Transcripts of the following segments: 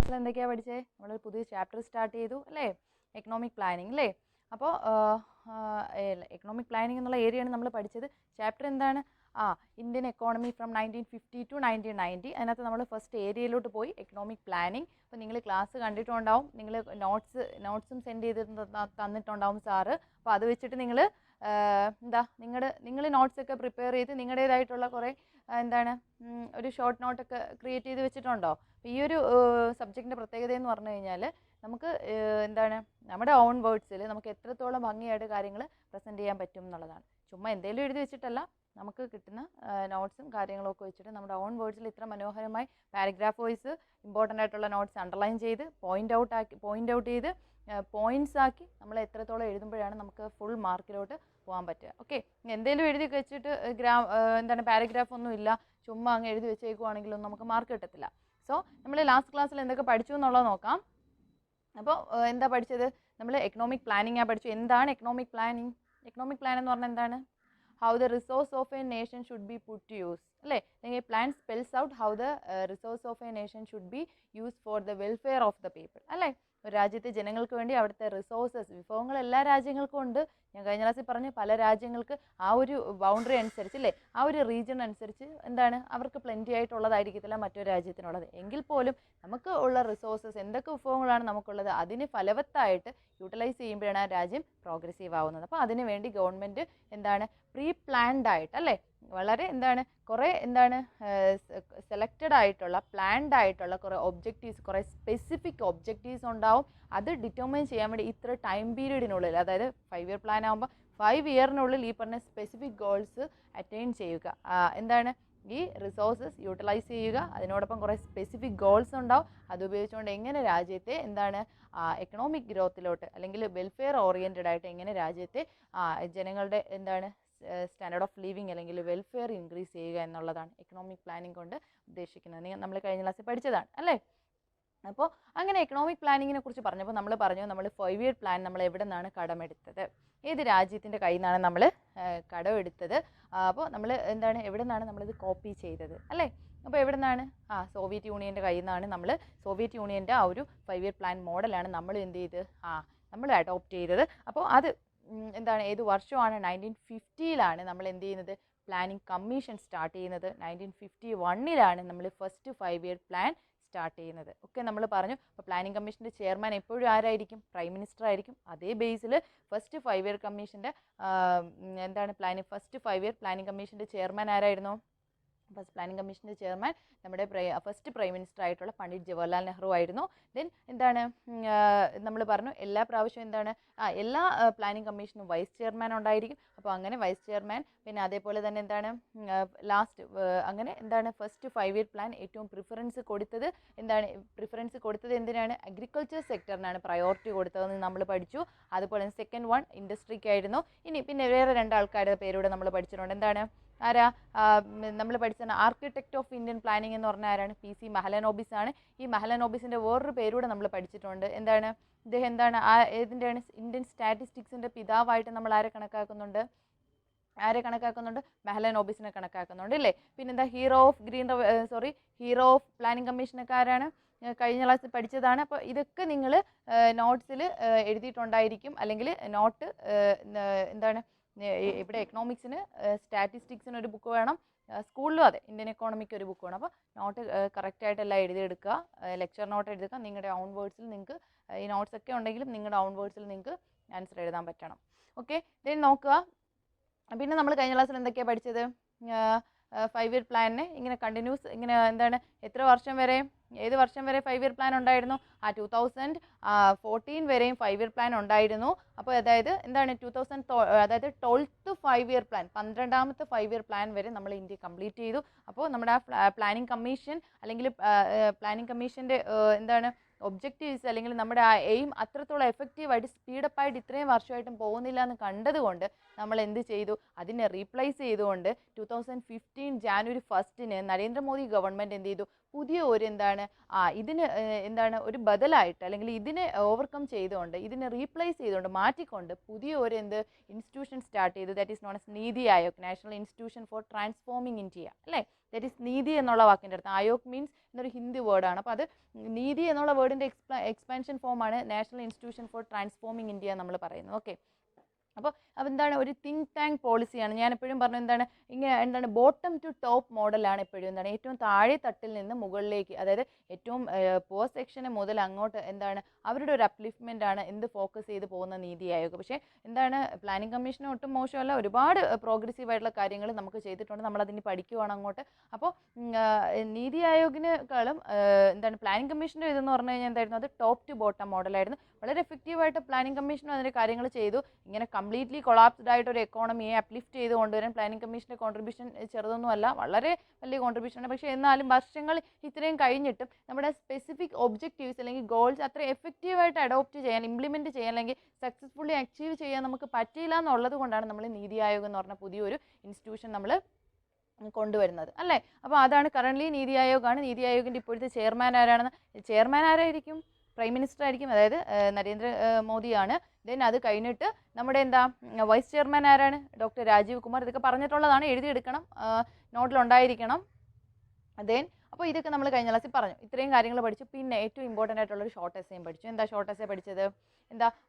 ക്ലാസ്സിൽ എന്തൊക്കെയാണ് പഠിച്ചത്? നമ്മളൊരു പുതിയ ചാപ്റ്റർ സ്റ്റാർട്ട് ചെയ്തു അല്ലേ? എക്കണോമിക് പ്ലാനിങ് അല്ലേ? അപ്പോൾ എക്കണോമിക് പ്ലാനിങ് എന്നുള്ള ഏരിയയാണ് നമ്മൾ പഠിച്ചത്. ചാപ്റ്റർ എന്താണ്? Indian economy from 1950 to 1990. അതിനകത്ത് നമ്മൾ ഫസ്റ്റ് ഏരിയയിലോട്ട് പോയി, എക്കണോമിക് പ്ലാനിങ്. അപ്പോൾ നിങ്ങൾ ക്ലാസ് കണ്ടിട്ടുണ്ടാവും, നിങ്ങൾ നോട്ട്സും സെൻഡ് ചെയ്ത് തന്നിട്ടുണ്ടാവും സാറ്. അപ്പോൾ അത് വെച്ചിട്ട് നിങ്ങൾ നിങ്ങൾ നോട്ട്സൊക്കെ പ്രിപ്പയർ ചെയ്ത് നിങ്ങളുടേതായിട്ടുള്ള കുറേ ഒരു ഷോർട്ട് നോട്ടൊക്കെ ക്രിയേറ്റ് ചെയ്ത് വെച്ചിട്ടുണ്ടോ? ഈ ഒരു സബ്ജക്റ്റിൻ്റെ പ്രത്യേകത എന്ന് പറഞ്ഞു കഴിഞ്ഞാൽ നമുക്ക് നമ്മുടെ ഓൺ വേർഡ്സിൽ നമുക്ക് എത്രത്തോളം ഭംഗിയായിട്ട് കാര്യങ്ങൾ പ്രസൻറ്റ് ചെയ്യാൻ പറ്റും എന്നുള്ളതാണ്. ചുമ്മാ എന്തെങ്കിലും എഴുതി വെച്ചിട്ടല്ല, നമുക്ക് കിട്ടുന്ന നോട്ട്സും കാര്യങ്ങളൊക്കെ വെച്ചിട്ട് നമ്മുടെ ഓൺ വേർഡ്സിൽ ഇത്ര മനോഹരമായി പാരഗ്രാഫ് വൈസ് ഇമ്പോർട്ടൻ്റ് ആയിട്ടുള്ള നോട്ട്സ് അണ്ടർലൈൻ ചെയ്ത് പോയിൻ്റ് ഔട്ട് ചെയ്ത് പോയിൻറ്റ്സ് ആക്കി നമ്മൾ എത്രത്തോളം എഴുതുമ്പോഴാണ് നമുക്ക് ഫുൾ മാർക്കിലോട്ട് പോകാൻ പറ്റുക. ഓക്കെ, എന്തെങ്കിലും എഴുതി വെച്ചിട്ട് പാരഗ്രാഫ് ഒന്നും ഇല്ല, ചുമ്മാ അങ്ങ് എഴുതി വെച്ചേക്കുവാണെങ്കിലൊന്നും നമുക്ക് മാർക്ക് കിട്ടത്തില്ല. സോ നമ്മൾ ലാസ്റ്റ് ക്ലാസ്സിൽ എന്തൊക്കെ പഠിച്ചു എന്നുള്ളത് നോക്കാം. അപ്പോൾ എന്താ പഠിച്ചത്? നമ്മൾ എക്കണോമിക് പ്ലാനിങ് പഠിച്ചു. എന്താണ് എക്കണോമിക് പ്ലാനിങ്? എക്കണോമിക് പ്ലാൻ എന്ന് പറഞ്ഞാൽ എന്താണ്? How the resource of a nation should be put to use അല്ലേ? അല്ലെങ്കിൽ plan spells out how the resource of a nation should be use for the welfare of the people അല്ലേ? ഒരു രാജ്യത്തെ ജനങ്ങൾക്ക് വേണ്ടി അവിടുത്തെ റിസോഴ്സസ്, വിഭവങ്ങൾ എല്ലാ രാജ്യങ്ങൾക്കും ഉണ്ട്. ഞാൻ കഴിഞ്ഞ ക്ലാസ്സിൽ പറഞ്ഞു, പല രാജ്യങ്ങൾക്ക് ആ ഒരു ബൗണ്ടറി അനുസരിച്ച് അല്ലേ, ആ ഒരു റീജിയൻ അനുസരിച്ച് അവർക്ക് പ്ലെൻറ്റി ആയിട്ടുള്ളതായിരിക്കത്തില്ല മറ്റൊരു രാജ്യത്തിനുള്ളത്. എങ്കിൽ പോലും നമുക്ക് ഉള്ള റിസോഴ്സസ്, എന്തൊക്കെ വിഭവങ്ങളാണ് നമുക്കുള്ളത്, അതിന് ഫലവത്തായിട്ട് യൂട്ടിലൈസ് ചെയ്യുമ്പോഴാണ് ആ രാജ്യം പ്രോഗ്രസീവ് ആവുന്നത്. അപ്പോൾ അതിനു വേണ്ടി ഗവൺമെൻറ് പ്രീ പ്ലാൻഡ് ആയിട്ട് അല്ലേ, വളരെ കുറേ സെലക്റ്റഡ് ആയിട്ടുള്ള പ്ലാൻഡ് ആയിട്ടുള്ള കുറേ ഒബ്ജക്റ്റീവ്സ്, കുറേ സ്പെസിഫിക് ഒബ്ജക്റ്റീവ്സ് ഉണ്ടാവും. അത് ഡിറ്റർമൈൻ ചെയ്യാൻ വേണ്ടി ഇത്ര ടൈം പീരീഡിനുള്ളിൽ, അതായത് 5 ഇയർ പ്ലാൻ ആകുമ്പോൾ 5 ഇയറിനുള്ളിൽ ഈ പറഞ്ഞ സ്പെസിഫിക് ഗോൾസ് അറ്റൈൻ ചെയ്യുക. ഈ റിസോഴ്സസ് യൂട്ടിലൈസ് ചെയ്യുക. അതിനോടൊപ്പം കുറേ സ്പെസിഫിക് ഗോൾസ് ഉണ്ടാവും. അതുപയോഗിച്ചുകൊണ്ട് എങ്ങനെ രാജ്യത്തെ എക്കണോമിക് ഗ്രോത്തിലോട്ട് അല്ലെങ്കിൽ വെൽഫെയർ ഓറിയൻറ്റഡ് ആയിട്ട് എങ്ങനെ രാജ്യത്തെ ജനങ്ങളുടെ സ്റ്റാൻഡേർഡ് ഓഫ് ലിവിങ് അല്ലെങ്കിൽ വെൽഫെയർ ഇൻക്രീസ് ചെയ്യുക എന്നുള്ളതാണ് എക്കണോമിക് പ്ലാനിങ് കൊണ്ട് ഉദ്ദേശിക്കുന്നത്. നമ്മൾ കഴിഞ്ഞ ക്ലാസ്സിൽ പഠിച്ചതാണ് അല്ലേ? അപ്പോൾ അങ്ങനെ എക്കണോമിക് പ്ലാനിങ്ങിനെ കുറിച്ച് പറഞ്ഞപ്പോൾ നമ്മൾ 5 ഇയർ പ്ലാൻ നമ്മൾ എവിടെ നിന്നാണ് കടമെടുത്തത്, ഏത് രാജ്യത്തിൻ്റെ കയ്യിൽ നിന്നാണ് നമ്മൾ കടമെടുത്തത്. അപ്പോൾ നമ്മൾ എവിടെ നിന്നാണ് നമ്മളിത് കോപ്പി ചെയ്തത് അല്ലേ? അപ്പോൾ എവിടെ നിന്നാണ്? സോവിയറ്റ് യൂണിയൻ്റെ കയ്യിൽ നിന്നാണ്. നമ്മൾ സോവിയറ്റ് യൂണിയൻ്റെ ആ ഒരു 5 ഇയർ പ്ലാൻ മോഡലാണ് നമ്മൾ എന്ത് ചെയ്ത് നമ്മൾ അഡോപ്റ്റ് ചെയ്തത്. അപ്പോൾ അത് ഏത് വർഷമാണ്? 1950 നമ്മൾ എന്ത് ചെയ്യുന്നത്? പ്ലാനിങ് കമ്മീഷൻ സ്റ്റാർട്ട് ചെയ്യുന്നത്. 1951 നമ്മൾ ഫസ്റ്റ് 5 ഇയർ പ്ലാൻ സ്റ്റാർട്ട് ചെയ്യുന്നത്. ഒക്കെ നമ്മൾ പറഞ്ഞു. അപ്പോൾ പ്ലാനിങ് കമ്മീഷൻ്റെ ചെയർമാൻ എപ്പോഴും ആരായിരിക്കും? പ്രൈം മിനിസ്റ്റർ ആയിരിക്കും. അതേ ബേസിൽ ഫസ്റ്റ് 5 ഇയർ കമ്മീഷൻ്റെ ഫസ്റ്റ് 5 ഇയർ പ്ലാനിങ് കമ്മീഷൻ്റെ ചെയർമാൻ ആരായിരുന്നു? ഫസ്റ്റ് പ്ലാനിങ് കമ്മീഷൻ്റെ ചെയർമാൻ നമ്മുടെ ഫസ്റ്റ് പ്രൈം മിനിസ്റ്റർ ആയിട്ടുള്ള പണ്ഡിറ്റ് ജവഹർലാൽ നെഹ്റു ആയിരുന്നു. ദെൻ നമ്മൾ പറഞ്ഞു എല്ലാ പ്രാവശ്യവും എല്ലാ പ്ലാനിങ് കമ്മീഷനും വൈസ് ചെയർമാൻ ഉണ്ടായിരിക്കും. അപ്പോൾ അങ്ങനെ വൈസ് ചെയർമാൻ, പിന്നെ അതേപോലെ തന്നെ ലാസ്റ്റ് ഫസ്റ്റ് 5 ഇയർ പ്ലാൻ ഏറ്റവും പ്രിഫറൻസ് കൊടുത്തത് എന്തിനാണ്? അഗ്രികൾച്ചർ സെക്ടറിനാണ് പ്രയോറിറ്റി കൊടുത്തതെന്ന് നമ്മൾ പഠിച്ചു. അതുപോലെ സെക്കൻഡ് വൺ ഇൻഡസ്ട്രിക്കായിരുന്നു. പിന്നെ വേറെ 2 ആൾക്കാരുടെ പേരൂടെ നമ്മൾ പഠിച്ചിട്ടുണ്ട്. നമ്മൾ പഠിച്ച ആർക്കിടെക്ട് ഓഫ് ഇന്ത്യൻ പ്ലാനിങ് എന്ന് പറഞ്ഞാൽ ആരാണ്? PC മഹലനോബിസ് ആണ്. ഈ മഹലനോബിസിൻ്റെ വേറൊരു പേരൂടെ നമ്മൾ പഠിച്ചിട്ടുണ്ട്. ഇദ്ദേഹം ഏതിൻ്റെയാണ്? ഇന്ത്യൻ സ്റ്റാറ്റിസ്റ്റിക്സിൻ്റെ പിതാവായിട്ട് നമ്മൾ ആരെ കണക്കാക്കുന്നുണ്ട്? മഹലനോബിസിനെ കണക്കാക്കുന്നുണ്ട് അല്ലേ? പിന്നെന്താ? ഹീറോ ഓഫ് പ്ലാനിങ് കമ്മീഷനൊക്കെ ആരാണ്? കഴിഞ്ഞ ക്ലാസ്സിൽ പഠിച്ചതാണ്. അപ്പോൾ ഇതൊക്കെ നിങ്ങൾ നോട്ട്സിൽ എഴുതിയിട്ടുണ്ടായിരിക്കും. അല്ലെങ്കിൽ നോട്ട് ഇവിടെ എക്കണോമിക്സിന് സ്റ്റാറ്റിസ്റ്റിക്സിന് ഒരു ബുക്ക് വേണം, സ്കൂളിലും അതെ, ഇന്ത്യൻ എക്കോണമിക്ക് ഒരു ബുക്ക് വേണം. അപ്പോൾ നോട്ട് കറക്റ്റായിട്ടെല്ലാം എഴുതിയെടുക്കുക, ലെക്ചർ നോട്ട് എഴുതുക. നിങ്ങളുടെ ഓൺ വേർഡ്സിൽ നിങ്ങൾക്ക് ഈ നോട്ട്സ് ഒക്കെ ഉണ്ടെങ്കിലും നിങ്ങളുടെ ഓൺ വേർഡ്സിൽ നിങ്ങൾക്ക് ആൻസർ എഴുതാൻ പറ്റണം. ഓക്കെ, ദെൻ നോക്കുക. പിന്നെ നമ്മൾ കഴിഞ്ഞ ക്ലാസ്സിൽ എന്തൊക്കെയാണ് പഠിച്ചത്? 5 ഇയർ പ്ലാനിനെ ഇങ്ങനെ കണ്ടിന്യൂസ് എത്ര വർഷം വരെ, ഏത് വർഷം വരെ 5 ഇയർ പ്ലാൻ ഉണ്ടായിരുന്നു? 2014 വരെയും 5 ഇയർ പ്ലാൻ ഉണ്ടായിരുന്നു. അപ്പോൾ അതായത് 12th 5 ഇയർ പ്ലാൻ, 12ാമത്തെ 5 ഇയർ പ്ലാൻ വരെ നമ്മൾ ഇന്ത്യ കംപ്ലീറ്റ് ചെയ്തു. അപ്പോൾ നമ്മുടെ പ്ലാനിങ് കമ്മീഷൻ അല്ലെങ്കിൽ പ്ലാനിങ് കമ്മീഷൻ്റെ ഒബ്ജക്റ്റീവ്സ് അല്ലെങ്കിൽ നമ്മുടെ ആ എയിം അത്രത്തോളം എഫക്റ്റീവായിട്ട് സ്പീഡപ്പായിട്ട് ഇത്രയും വർഷമായിട്ടും പോകുന്നില്ല എന്ന് കണ്ടതുകൊണ്ട് നമ്മൾ എന്ത് ചെയ്തു? അതിനെ റീപ്ലേസ് ചെയ്തുകൊണ്ട് 2015 ജാനുവരി 1 നരേന്ദ്രമോദി ഗവൺമെൻറ് എന്ത് ചെയ്തു? പുതിയ ഒരു എന്താണ് ഇതിന് എന്താണ് ഒരു ബദലായിട്ട് അല്ലെങ്കിൽ ഇതിനെ ഓവർകം ചെയ്തുകൊണ്ട് ഇതിനെ റീപ്ലേസ് ചെയ്തുകൊണ്ട് മാറ്റിക്കൊണ്ട് പുതിയ ഒരു ഇൻസ്റ്റിറ്റ്യൂഷൻ സ്റ്റാർട്ട് ചെയ്തു. That is known as NITI Aayog, national institution for transforming India അല്ലേ. ദാറ്റ് ഈസ് നീതി എന്നുള്ള വാക്കിൻ്റെ അർത്ഥം. ആയോഗ് മീൻസ് എന്നൊരു ഹിന്ദി വേർഡാണ്. അപ്പോൾ അത് നീതി എന്നുള്ള വേർഡിൻ്റെ എക്സ്പാൻഷൻ ഫോമാണ് national institution for transforming India നമ്മൾ പറയുന്നത്. ഓക്കെ, അപ്പോൾ എന്താണ് ഒരു തിങ്ക് ടാങ്ക് പോളിസിയാണ്. ഞാൻ എപ്പോഴും പറഞ്ഞു എന്താണ് ഇങ്ങനെ എന്താണ് ബോട്ടം ടു ടോപ്പ് മോഡലാണ് എപ്പോഴും എന്താണ് ഏറ്റവും താഴെ തട്ടിൽ നിന്ന് മുകളിലേക്ക്, അതായത് ഏറ്റവും പോർ സെക്ഷന് മുതൽ അങ്ങോട്ട് എന്താണ് അവരുടെ ഒരു അപ്ലിഫ്റ്റ്മെൻ്റ് ആണ് ഫോക്കസ് ചെയ്ത് പോകുന്ന നീതി ആയോഗ്. പക്ഷേ എന്താണ് പ്ലാനിംഗ് കമ്മീഷൻ ഒട്ടും മോശമല്ല, ഒരുപാട് പ്രോഗ്രസീവ് ആയിട്ടുള്ള കാര്യങ്ങൾ നമുക്ക് ചെയ്തിട്ടുണ്ട്, നമ്മളതിന് പഠിക്കുവാണ് അങ്ങോട്ട്. അപ്പോൾ നീതി ആയോഗിനേക്കാളും എന്താണ് പ്ലാനിംഗ് കമ്മീഷൻ്റെ ഇതെന്ന് പറഞ്ഞു കഴിഞ്ഞാൽ എന്തായിരുന്നു, അത് ടോപ്പ് ടു ബോട്ടം മോഡലായിരുന്നു. വളരെ എഫക്റ്റീവായിട്ട് പ്ലാനിംഗ് കമ്മീഷനും അതിൻ്റെ കാര്യങ്ങൾ ചെയ്തു. ഇങ്ങനെ കംപ്ലീറ്റ്ലി കൊളാപ്സ്ഡ് ആയിട്ട് ഒരു എക്കോണമിയെ അപ്ലിഫ്റ്റ് ചെയ്ത് കൊണ്ടുവരാൻ പ്ലാനിംഗ് കമ്മീഷൻ്റെ കോൺട്രിബ്യൂഷൻ ചെറുതൊന്നുമല്ല, വളരെ വലിയ കോൺട്രിബ്യൂഷനാണ്. പക്ഷേ എന്നാലും വർഷങ്ങൾ ഇത്രയും കഴിഞ്ഞിട്ടും നമ്മുടെ സ്പെസിഫിക് ഒബ്ജക്റ്റീവ്സ് അല്ലെങ്കിൽ ഗോൾസ് അത്ര എഫക്റ്റീവായിട്ട് അഡോപ്റ്റ് ചെയ്യാൻ, ഇംപ്ലിമെൻറ്റ് ചെയ്യാൻ അല്ലെങ്കിൽ സക്സസ്ഫുള്ളി അച്ചീവ് ചെയ്യാൻ നമുക്ക് പറ്റിയില്ല എന്നുള്ളത് കൊണ്ടാണ് നമ്മൾ നീതി ആയോഗ് എന്ന് പറഞ്ഞ പുതിയൊരു ഇൻസ്റ്റിറ്റ്യൂഷൻ നമ്മൾ കൊണ്ടുവരുന്നത് അല്ലേ. അപ്പോൾ അതാണ് കറൻ്റ്ലി നീതി ആയോഗാണ്. നീതി ആയോഗിൻ്റെ ഇപ്പോഴത്തെ ചെയർമാൻ ആരാണെന്ന്, ചെയർമാൻ ആരായിരിക്കും, പ്രൈം മിനിസ്റ്റർ ആയിരിക്കും, അതായത് നരേന്ദ്ര മോദിയാണ്. ദെൻ അത് കഴിഞ്ഞിട്ട് നമ്മുടെ വൈസ് ചെയർമാൻ ആരാണ്, ഡോക്ടർ രാജീവ് കുമാർ. ഇതൊക്കെ പറഞ്ഞിട്ടുള്ളതാണ്, എഴുതിയെടുക്കണം, നോട്ടിലുണ്ടായിരിക്കണം. ദെൻ അപ്പോൾ ഇതൊക്കെ നമ്മൾ കഴിഞ്ഞ ക്ലാസ്സിൽ പറഞ്ഞു. ഇത്രയും കാര്യങ്ങൾ പഠിച്ചു. പിന്നെ ഏറ്റവും ഇമ്പോർട്ടൻ്റ് ആയിട്ടുള്ളൊരു ഷോർട്ട് എസ്സേയും പഠിച്ചു. എന്താ ഷോർട്ട് എസ്സേ പഠിച്ചത്,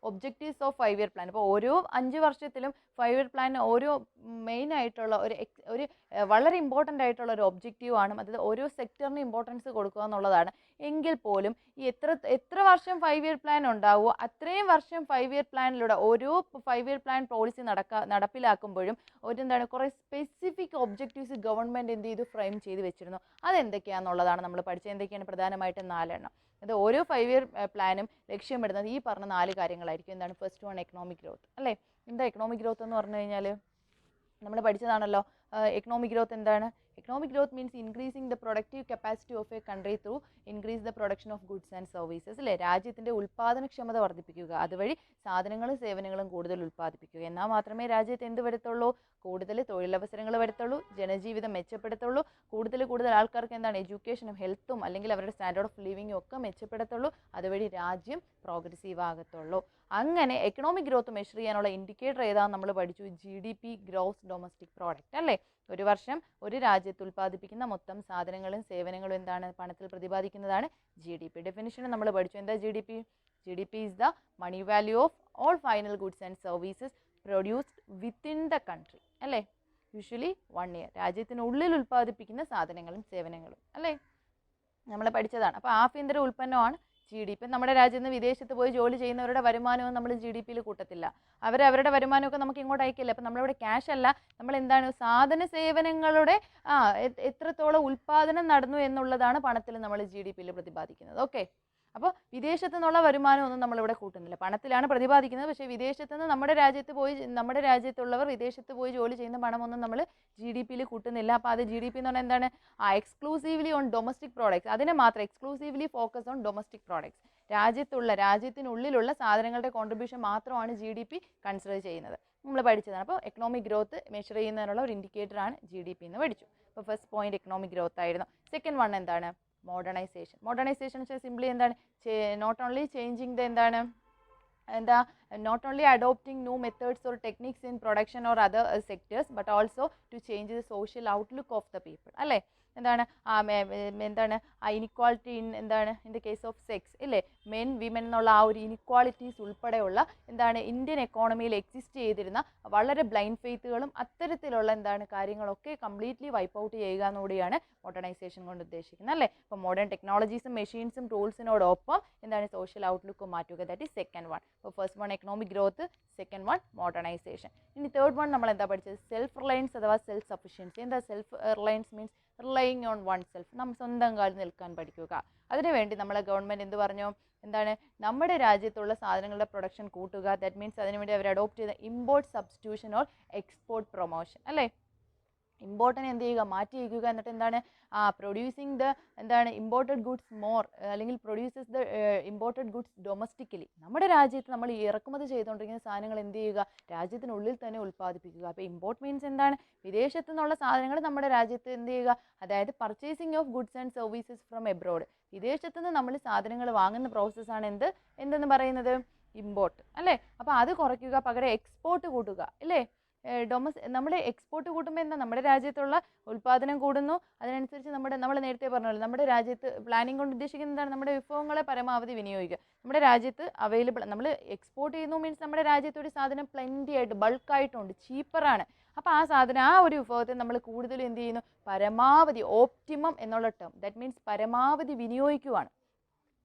ഒബ്ജക്റ്റീവ്സ് ഓഫ് 5 ഇയർ പ്ലാൻ. അപ്പോൾ ഓരോ 5 വർഷത്തിലും 5 ഇയർ പ്ലാനിന് ഓരോ മെയിൻ ആയിട്ടുള്ള ഒരു വളരെ ഇമ്പോർട്ടൻ്റ് ആയിട്ടുള്ള ഒരു ഒബ്ജക്റ്റീവ് ആണ്. അതായത് ഓരോ സെക്ടറിന് ഇമ്പോർട്ടൻസ് കൊടുക്കുക എന്നുള്ളതാണ്. എങ്കിൽ പോലും ഈ എത്ര വർഷം 5 ഇയർ പ്ലാൻ ഉണ്ടാവുമോ അത്രയും വർഷം 5 ഇയർ പ്ലാനിലൂടെ ഓരോ 5 ഇയർ പ്ലാൻ പോളിസി നടപ്പിലാക്കുമ്പോഴും കുറേ സ്പെസിഫിക് ഒബ്ജക്റ്റീവ്സ് ഗവൺമെൻറ് ഫ്രെയിം ചെയ്ത് വെച്ചിരുന്നു. അതെന്തൊക്കെയാണെന്നുള്ളതാണ് നമ്മൾ പഠിച്ചത്. എന്തൊക്കെയാണ് പ്രധാനമായിട്ടും 4 എണ്ണം. അത് ഓരോ 5 ഇയർ പ്ലാനും ലക്ഷ്യമിടുന്നത് ഈ പറഞ്ഞ 4 കാര്യങ്ങളായിരിക്കും. ഫസ്റ്റ് വൺ എക്കണോമിക് ഗ്രോത്ത് അല്ലേ. എന്താ എക്കണോമിക് ഗ്രോത്ത് എന്ന് പറഞ്ഞു കഴിഞ്ഞാൽ നമ്മൾ പഠിച്ചതാണല്ലോ. എക്കണോമിക് ഗ്രോത്ത് എന്താണ്? Economic growth means increasing the productive capacity of A country through increase the production of goods and services അല്ലേ. രാജ്യത്തിൻ്റെ ഉൽപ്പാദനക്ഷമത വർദ്ധിപ്പിക്കുക, അതുവഴി സാധനങ്ങളും സേവനങ്ങളും കൂടുതൽ ഉൽപ്പാദിപ്പിക്കുക. എന്നാൽ മാത്രമേ രാജ്യത്ത് എന്ത് വരത്തുള്ളൂ, കൂടുതൽ തൊഴിലവസരങ്ങൾ വരത്തുള്ളൂ, ജനജീവിതം മെച്ചപ്പെടുത്തുള്ളൂ, കൂടുതൽ ആൾക്കാർക്ക് എഡ്യൂക്കേഷനും ഹെൽത്തും അല്ലെങ്കിൽ അവരുടെ സ്റ്റാൻഡേർഡ് ഓഫ് ലിവിങ്ങും ഒക്കെ മെച്ചപ്പെടുത്തുള്ളൂ, അതുവഴി രാജ്യം പ്രോഗ്രസീവ് ആകത്തുള്ളൂ. അങ്ങനെ എക്കണോമിക് ഗ്രോത്ത് മെഷർ ചെയ്യാനുള്ള ഇൻഡിക്കേറ്റർ ഏതാണെന്ന് നമ്മൾ പഠിച്ചു, GDP ഗ്രോസ് ഡൊമസ്റ്റിക് പ്രോഡക്റ്റ് അല്ലേ. ഒരു വർഷം ഒരു രാജ്യത്ത് ഉൽപ്പാദിപ്പിക്കുന്ന മൊത്തം സാധനങ്ങളും സേവനങ്ങളും പണത്തിൽ പ്രതിപാദിക്കുന്നതാണ് GDP. ഡെഫിനിഷൻ നമ്മൾ പഠിച്ചു. എന്താ GDP? GDP is the money value of all final goods and services produced within the country അല്ലേ. യൂഷ്വലി 1 year രാജ്യത്തിനുള്ളിൽ ഉൽപ്പാദിപ്പിക്കുന്ന സാധനങ്ങളും സേവനങ്ങളും അല്ലേ, നമ്മൾ പഠിച്ചതാണ്. അപ്പോൾ ആഭ്യന്തര ഉൽപ്പന്നമാണ് GDP. നമ്മുടെ രാജ്യത്ത് നിന്ന് വിദേശത്ത് പോയി ജോലി ചെയ്യുന്നവരുടെ വരുമാനവും നമ്മൾ GDPയിൽ കൂട്ടത്തില്ല. അവരുടെ വരുമാനമൊക്കെ നമുക്ക് ഇങ്ങോട്ട് അയക്കില്ല. അപ്പം നമ്മളിവിടെ ക്യാഷ് അല്ല, നമ്മൾ സാധന സേവനങ്ങളുടെ എത്രത്തോളം ഉൽപ്പാദനം നടന്നു എന്നുള്ളതാണ് പണത്തിൽ നമ്മൾ GDPയിൽ പ്രതിപാദിക്കുന്നത്. ഓക്കെ, അപ്പോൾ വിദേശത്തു നിന്നുള്ള വരുമാനമൊന്നും നമ്മളിവിടെ കൂട്ടുന്നില്ല, പണത്തിലാണ് പ്രതിപാദിക്കുന്നത്. പക്ഷേ വിദേശത്ത് നിന്ന് നമ്മുടെ രാജ്യത്തുള്ളവർ വിദേശത്ത് പോയി ജോലി ചെയ്യുന്ന പണമൊന്നും നമ്മൾ GDPയിൽ കൂട്ടുന്നില്ല. അപ്പോൾ അത് GDP എന്ന് പറഞ്ഞാൽ എന്താണ്? എക്സ്ക്ലൂസീവ്ലി ഓൺ ഡൊമസ്റ്റിക് പ്രോഡക്ട്സ്, അതിനെ മാത്രം exclusively focus on domestic products. രാജ്യത്തിനുള്ളിലുള്ള സാധനങ്ങളുടെ കോൺട്രിബ്യൂഷൻ മാത്രമാണ് GDP കൺസിഡർ ചെയ്യുന്നത്. നമ്മൾ പഠിച്ചതാണ്. അപ്പോൾ എക്കണോമിക് ഗ്രോത്ത് മെഷർ ചെയ്യുന്നതിനുള്ള ഒരു ഇൻഡിക്കേറ്ററാണ് GDP എന്ന് പഠിച്ചു. അപ്പോൾ ഫസ്റ്റ് പോയിന്റ് എക്കണോമിക് ഗ്രോത്ത് ആയിരുന്നു. സെക്കൻഡ് വൺ എന്താണ്? മോഡേണൈസേഷൻ. മോഡേണൈസേഷൻ വെച്ചാൽ സിംപ്ലി എന്താണ്? Not only changing the not only adopting new methods or techniques in production or other sectors, but also to change the social outlook of the people അല്ലേ. Inequality in the case of sex ഇല്ലേ, men women എന്നുള്ള ആ ഒരു inequalities ഉൾപ്പെടെയുള്ള Indian എക്കോണമിയിൽ exist ചെയ്തിരുന്ന വളരെ blind ഫെയ്ത്തുകളും അത്തരത്തിലുള്ള കാര്യങ്ങളൊക്കെ കംപ്ലീറ്റ്ലി വൈപ്പ് ഔട്ട് ചെയ്യുക എന്നുകൂടിയാണ് മോഡേണൈസേഷൻ കൊണ്ട് ഉദ്ദേശിക്കുന്നത് അല്ലേ. അപ്പോൾ മോഡേൺ ടെക്നോളജീസും മെഷീൻസും ടൂൾസിനോടൊപ്പം സോഷ്യൽ ഔട്ട്ലുക്ക് മാറ്റുക. That is second one. അപ്പോൾ first one economic growth, second one modernisation. ഇനി തേർഡ് വൺ നമ്മൾ എന്താ പഠിച്ചത്? സെൽഫ് റിലയൻസ് അഥവാ സെൽഫ് സഫിഷ്യൻസി. എന്താ self reliance means? Relying on one self, നമ്മൾ സ്വന്തം കാലിൽ നിൽക്കാൻ പഠിക്കുക. അതിനുവേണ്ടി നമ്മളെ ഗവൺമെൻറ് എന്ത് പറഞ്ഞു? നമ്മുടെ രാജ്യത്തുള്ള സാധനങ്ങളുടെ പ്രൊഡക്ഷൻ കൂട്ടുക. ദാറ്റ് മീൻസ് അതിനുവേണ്ടി അവർ അഡോപ്റ്റ് ചെയ്ത import substitution or export promotion അല്ലേ. ഇമ്പോർട്ടിനെ എന്ത് ചെയ്യുക, മാറ്റി വയ്ക്കുക. എന്നിട്ട് എന്താണ് പ്രൊഡ്യൂസിങ് ദ എന്താണ് ഇമ്പോർട്ടഡ് ഗുഡ്സ് മോർ, അല്ലെങ്കിൽ produces the imported goods domestically. നമ്മുടെ രാജ്യത്ത് നമ്മൾ ഇറക്കുമതി ചെയ്തുകൊണ്ടിരിക്കുന്ന സാധനങ്ങൾ എന്ത് ചെയ്യുക, രാജ്യത്തിനുള്ളിൽ തന്നെ ഉൽപ്പാദിപ്പിക്കുക. അപ്പോൾ ഇമ്പോർട്ട് മീൻസ് എന്താണ്, വിദേശത്തു നിന്നുള്ള സാധനങ്ങൾ നമ്മുടെ രാജ്യത്ത് എന്ത് ചെയ്യുക, അതായത് purchasing of goods and services from abroad. വിദേശത്തു നിന്ന് നമ്മൾ സാധനങ്ങൾ വാങ്ങുന്ന പ്രോസസ്സാണ് എന്തെന്ന് പറയുന്നത്, ഇമ്പോർട്ട് അല്ലേ. അപ്പോൾ അത് കുറയ്ക്കുക, പകരം എക്സ്പോർട്ട് കൂട്ടുക അല്ലേ. നമ്മുടെ എക്സ്പോർട്ട് കൂട്ടുമ്പോൾ എന്താ, നമ്മുടെ രാജ്യത്തുള്ള ഉൽപ്പാദനം കൂടുന്നു. അതിനനുസരിച്ച് നമ്മൾ നേരത്തെ പറഞ്ഞല്ലോ, നമ്മുടെ രാജ്യത്ത് പ്ലാനിങ് കൊണ്ട് ഉദ്ദേശിക്കുന്നത് എന്താണ്, നമ്മുടെ വിഭവങ്ങളെ പരമാവധി വിനിയോഗിക്കുക. നമ്മുടെ രാജ്യത്ത് അവൈലബിൾ, നമ്മൾ എക്സ്പോർട്ട് ചെയ്യുന്നു മീൻസ് നമ്മുടെ രാജ്യത്ത് ഒരു സാധനം പ്ലെൻറ്റി ആയിട്ട് ബൾക്കായിട്ടുണ്ട്, ചീപ്പറാണ്. അപ്പോൾ ആ സാധനം, ആ ഒരു വിഭവത്തെ നമ്മൾ കൂടുതലും എന്ത് ചെയ്യുന്നു, പരമാവധി, ഓപ്റ്റിമം എന്നുള്ള ടേം, ദാറ്റ് മീൻസ് പരമാവധി വിനിയോഗിക്കുവാണ്.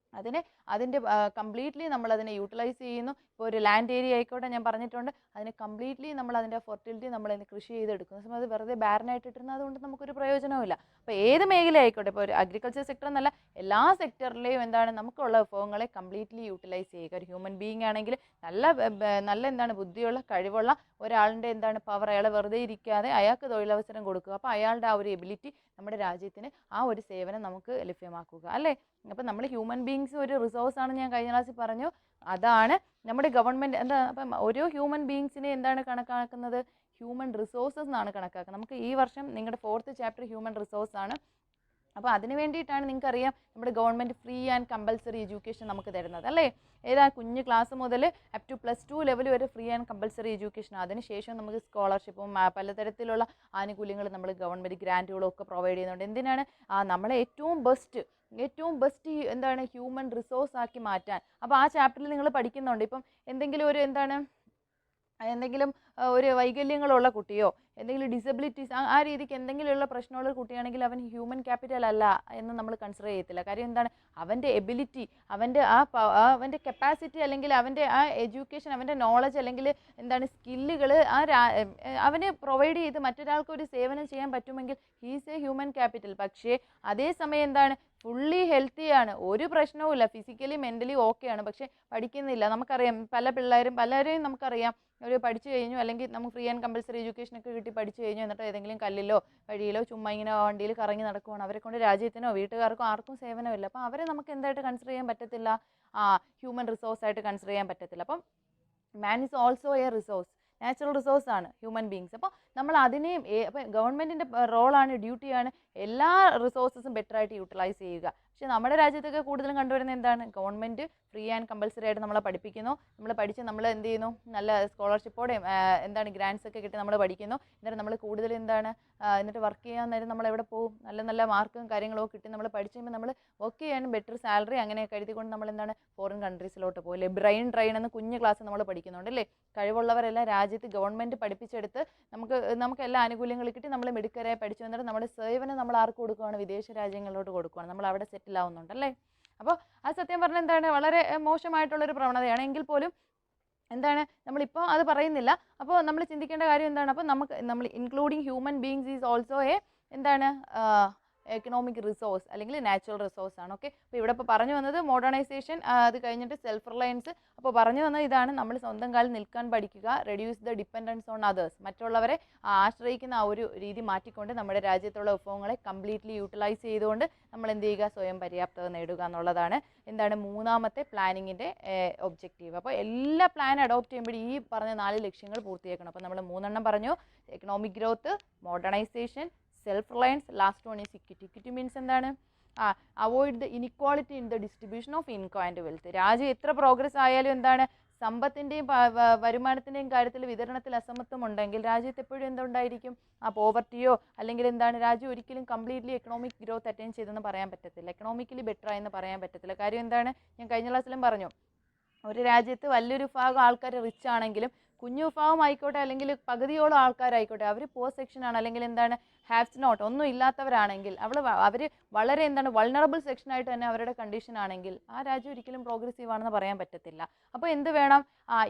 അതിൻ്റെ കംപ്ലീറ്റ്ലി നമ്മൾ അതിനെ യൂട്ടിലൈസ് ചെയ്യുന്നു. ഇപ്പോൾ ഒരു ലാൻഡ് ഏരിയ ആയിക്കോട്ടെ, ഞാൻ പറഞ്ഞിട്ടുണ്ട്, അതിനെ കംപ്ലീറ്റ്ലി നമ്മൾ അതിൻ്റെ ഫെർട്ടിലിറ്റി നമ്മൾ അതിന് കൃഷി ചെയ്തെടുക്കുന്ന സമയം അത് വെറുതെ ബാരനായിട്ട് ഇട്ടിരുന്നത് അതുകൊണ്ട് നമുക്കൊരു പ്രയോജനവുമില്ല. അപ്പോൾ ഏത് മേഖല ആയിക്കോട്ടെ, ഇപ്പോൾ ഒരു അഗ്രികൾച്ചർ സെക്ടർ എന്നല്ല, എല്ലാ സെക്ടറിലെയും എന്താണ് നമുക്കുള്ള വിഭവങ്ങളെ കംപ്ലീറ്റ്ലി യൂട്ടിലൈസ് ചെയ്യുക. ഒരു ഹ്യൂമൻ ബീയിങ് ആണെങ്കിൽ നല്ല എന്താണ് ബുദ്ധിയുള്ള കഴിവുള്ള ഒരാളുടെ എന്താണ് പവർ, അയാളെ വെറുതെ ഇരിക്കാതെ അയാൾക്ക് തൊഴിലവസരം കൊടുക്കുക. അപ്പോൾ അയാളുടെ ആ ഒരു എബിലിറ്റി നമ്മുടെ രാജ്യത്തിന് ആ ഒരു സേവനം നമുക്ക് ലഭ്യമാക്കുക അല്ലേ. അപ്പം നമ്മൾ ഹ്യൂമൻ ബീയിങ്സ് ഒരു റിസോഴ്സ് ആണ്, ഞാൻ കഴിഞ്ഞ ക്ലാസ്സിൽ പറഞ്ഞു. അതാണ് നമ്മുടെ ഗവൺമെൻറ് എന്താ, അപ്പം ഓരോ ഹ്യൂമൻ ബീയിങ്സിനെ എന്താണ് കണക്കാക്കുന്നത്, ഹ്യൂമൻ റിസോഴ്സസ് എന്നാണ് കണക്കാക്കുന്നത്. നമുക്ക് ഈ വർഷം നിങ്ങളുടെ 4th ചാപ്റ്റർ ഹ്യൂമൻ റിസോഴ്സ് ആണ്. അപ്പോൾ അതിന് വേണ്ടിയിട്ടാണ് നിങ്ങൾക്കറിയാം നമ്മുടെ government free and compulsory education നമുക്ക് തരുന്നത് അല്ലേ. ഏതാ, കുഞ്ഞ് ക്ലാസ് മുതൽ അപ് ടു +2 ലെവൽ വരെ ഫ്രീ ആൻഡ് കമ്പൽസറി എഡ്യൂക്കേഷൻ. അതിനുശേഷം നമുക്ക് സ്കോളർഷിപ്പും പലതരത്തിലുള്ള ആനുകൂല്യങ്ങൾ നമ്മൾ ഗവൺമെൻറ് ഗ്രാൻറ്റുകളും ഒക്കെ പ്രൊവൈഡ് ചെയ്യുന്നുണ്ട്. എന്തിനാണ്, നമ്മളെ ഏറ്റവും ബെസ്റ്റ് എന്താണ് ഹ്യൂമൻ റിസോഴ്സ് ആക്കി മാറ്റാൻ. അപ്പോൾ ആ ചാപ്റ്ററിൽ നിങ്ങൾ പഠിക്കുന്നുണ്ട്. ഇപ്പം എന്തെങ്കിലും ഒരു വൈകല്യങ്ങളുള്ള കുട്ടിയോ എന്തെങ്കിലും ഡിസബിലിറ്റീസ് ആ രീതിക്ക് എന്തെങ്കിലുമുള്ള പ്രശ്നമുള്ള കുട്ടിയാണെങ്കിൽ അവൻ ഹ്യൂമൻ ക്യാപിറ്റൽ അല്ല എന്ന് നമ്മൾ കൺസിഡർ ചെയ്യത്തില്ല. കാര്യം എന്താണ്, അവൻ്റെ എബിലിറ്റി, അവൻ്റെ കപ്പാസിറ്റി, അല്ലെങ്കിൽ അവൻ്റെ ആ എഡ്യൂക്കേഷൻ, അവൻ്റെ നോളജ്, അല്ലെങ്കിൽ എന്താണ് സ്കില്ലുകൾ അവന് പ്രൊവൈഡ് ചെയ്ത് മറ്റൊരാൾക്ക് ഒരു സേവനം ചെയ്യാൻ പറ്റുമെങ്കിൽ ഹീസ് എ ഹ്യൂമൻ ക്യാപിറ്റൽ. പക്ഷേ അതേസമയം എന്താണ്, ഫുള്ളി ഹെൽത്തിയാണ്, ഒരു പ്രശ്നവുമില്ല, ഫിസിക്കലി മെൻ്റലി ഓക്കെയാണ്, പക്ഷേ പഠിക്കുന്നില്ല. നമുക്കറിയാം പലരെയും നമുക്കറിയാം, ഒരു പഠിച്ചു കഴിഞ്ഞു, അല്ലെങ്കിൽ നമുക്ക് ഫ്രീ ആൻഡ് കമ്പൽസറി എഡ്യൂക്കേഷനൊക്കെ കിട്ടി പഠിച്ചു കഴിഞ്ഞു, എന്നിട്ട് ഏതെങ്കിലും കല്ലിലോ വഴിയിലോ ചുമ്മാ ഇങ്ങനെ വണ്ടിയിൽ കറങ്ങി നടക്കുവാണ്. അവരെ കൊണ്ട് രാജ്യത്തിനോ വീട്ടുകാർക്കോ ആർക്കും സേവനമില്ല. അപ്പോൾ അവരെ നമുക്ക് എന്തായിട്ട് കൺസിഡർ ചെയ്യാൻ പറ്റത്തില്ല, ഹ്യൂമൻ റിസോഴ്സ് ആയിട്ട് കൺസിഡർ ചെയ്യാൻ പറ്റത്തില്ല. അപ്പം man is also A resource, natural resource ആണ് ഹ്യൂമൻ ബീങ്സ്. അപ്പോൾ നമ്മൾ അതിനെയും അപ്പോൾ ഗവൺമെൻറ്റിൻ്റെ റോളാണ്, ഡ്യൂട്ടിയാണ് എല്ലാ റിസോഴ്സസും ബെറ്ററായിട്ട് യൂട്ടിലൈസ് ചെയ്യുക. പക്ഷേ നമ്മുടെ രാജ്യത്തൊക്കെ കൂടുതലും കണ്ടുവരുന്നത് എന്താണ്, ഗവൺമെൻറ് ഫ്രീ ആൻഡ് കമ്പൽസറി ആയിട്ട് നമ്മളെ പഠിപ്പിക്കുന്നു. നമ്മൾ എന്ത് ചെയ്യുന്നു, നല്ല സ്കോളർഷിപ്പോടെയും എന്താണ് ഗ്രാൻഡ്സ് ഒക്കെ കിട്ടി നമ്മൾ പഠിക്കുന്നു. എന്നിട്ട് നമ്മൾ കൂടുതൽ എന്നിട്ട് വർക്ക് ചെയ്യാൻ നേരം നമ്മൾ എവിടെ പോകും, നല്ല മാർക്കും കാര്യങ്ങളൊക്കെ കിട്ടി നമ്മൾ പഠിച്ചു കഴിയുമ്പോൾ നമ്മൾ വർക്ക് ചെയ്യാനും ബെറ്റർ സാലറി അങ്ങനെയൊക്കെ എഴുതിക്കൊണ്ട് നമ്മൾ എന്താണ് ഫോറിൻ കൺട്രീസിലോട്ട് പോകും അല്ലേ. ബ്രെയിൻ ട്രെയിൻ എന്ന് കുഞ്ഞു ക്ലാസ് നമ്മൾ പഠിക്കുന്നുണ്ട് അല്ലേ. കഴിവുള്ളവരെല്ലാം രാജ്യത്ത് ഗവൺമെൻറ് പഠിപ്പിച്ചെടുത്ത് നമുക്ക് എല്ലാ ആനുകൂല്യങ്ങളും കിട്ടി നമ്മൾ മിടുക്കരായി പഠിച്ചു വന്നിട്ട് നമ്മുടെ സേവനം നമ്മൾ ആർക്ക് കൊടുക്കുകയാണ്, വിദേശ രാജ്യങ്ങളിലോട്ട് കൊടുക്കുകയാണ്, നമ്മൾ അവിടെ സെറ്റിൽ ആവുന്നുണ്ട് അല്ലേ. അപ്പോൾ അത് സത്യം പറഞ്ഞാൽ എന്താണ്, വളരെ മോശമായിട്ടുള്ളൊരു പ്രവണതയാണ്. എങ്കിൽ പോലും എന്താണ്, നമ്മളിപ്പോൾ അത് പറയുന്നില്ല. അപ്പോൾ നമ്മൾ ചിന്തിക്കേണ്ട കാര്യം എന്താണ്, അപ്പോൾ നമ്മൾ including human beings is also എന്താണ് എക്കണോമിക് റിസോഴ്സ് അല്ലെങ്കിൽ നാച്ചുറൽ റിസോഴ്സ് ആണ്. ഓക്കെ, അപ്പോൾ ഇവിടെ ഇപ്പോൾ പറഞ്ഞു വന്നത് മോഡേണൈസേഷൻ, അത് കഴിഞ്ഞിട്ട് സെൽഫ് റിലയൻസ്. അപ്പോൾ പറഞ്ഞു വന്നത് ഇതാണ്, നമ്മൾ സ്വന്തം കാലിൽ നിൽക്കാൻ പഠിക്കുക, reduce the dependence on others, മറ്റുള്ളവരെ ആശ്രയിക്കുന്ന ആ ഒരു രീതി മാറ്റിക്കൊണ്ട് നമ്മുടെ രാജ്യത്തുള്ള വിഭവങ്ങളെ കംപ്ലീറ്റ്ലി യൂട്ടിലൈസ് ചെയ്തുകൊണ്ട് നമ്മൾ എന്ത് ചെയ്യുക, സ്വയം പര്യാപ്തത നേടുക എന്നുള്ളതാണ് എന്താണ് 3ാമത്തെ പ്ലാനിങ്ങിൻ്റെ ഒബ്ജക്റ്റീവ്. അപ്പോൾ എല്ലാ പ്ലാൻ അഡോപ്റ്റ് ചെയ്യുമ്പോൾ ഈ പറഞ്ഞ 4 ലക്ഷ്യങ്ങൾ പൂർത്തിയാക്കണം. അപ്പോൾ നമ്മൾ 3 പറഞ്ഞു, economic growth, modernisation, self reliance, last one is equity. Equity means എന്താണ്, avoid the inequality in the distribution of income and wealth. രാജ്യം എത്ര പ്രോഗ്രസ് ആയാലും എന്താണ്, സമ്പത്തിൻ്റെയും വരുമാനത്തിൻ്റെയും കാര്യത്തിൽ വിതരണത്തിൽ അസമത്വം ഉണ്ടെങ്കിൽ രാജ്യത്ത് എപ്പോഴും എന്തുണ്ടായിരിക്കും, പോവർട്ടിയോ അല്ലെങ്കിൽ എന്താണ്, രാജ്യം ഒരിക്കലും കംപ്ലീറ്റ്ലി എക്കണോമിക് ഗ്രോത്ത് അറ്റൈൻ ചെയ്തെന്ന് പറയാൻ പറ്റത്തില്ല, എക്കണോമിക്കലി ബെറ്റർ ആയെന്ന് പറയാൻ പറ്റത്തില്ല. കാര്യം എന്താണ്, ഞാൻ കഴിഞ്ഞ ക്ലാസ്സിലും പറഞ്ഞു, ഒരു രാജ്യത്ത് വലിയൊരു വിഭാഗം ആൾക്കാർ റിച്ച് ആണെങ്കിലും കുഞ്ഞു വിഭാഗം ആയിക്കോട്ടെ അല്ലെങ്കിൽ പകുതിയോളം ആൾക്കാരായിക്കോട്ടെ അവർ പോർ സെക്ഷനാണ്, അല്ലെങ്കിൽ എന്താണ് ഹാവ്സ് നോട്ട്, ഒന്നും ഇല്ലാത്തവരാണെങ്കിൽ അവർ വളരെ എന്താണ് വൾണറബിൾ സെക്ഷനായിട്ട് തന്നെ അവരുടെ കണ്ടീഷൻ ആണെങ്കിൽ ആ രാജ്യം ഒരിക്കലും പ്രോഗ്രസീവ് ആണെന്ന് പറയാൻ പറ്റത്തില്ല. അപ്പോൾ എന്ത് വേണം,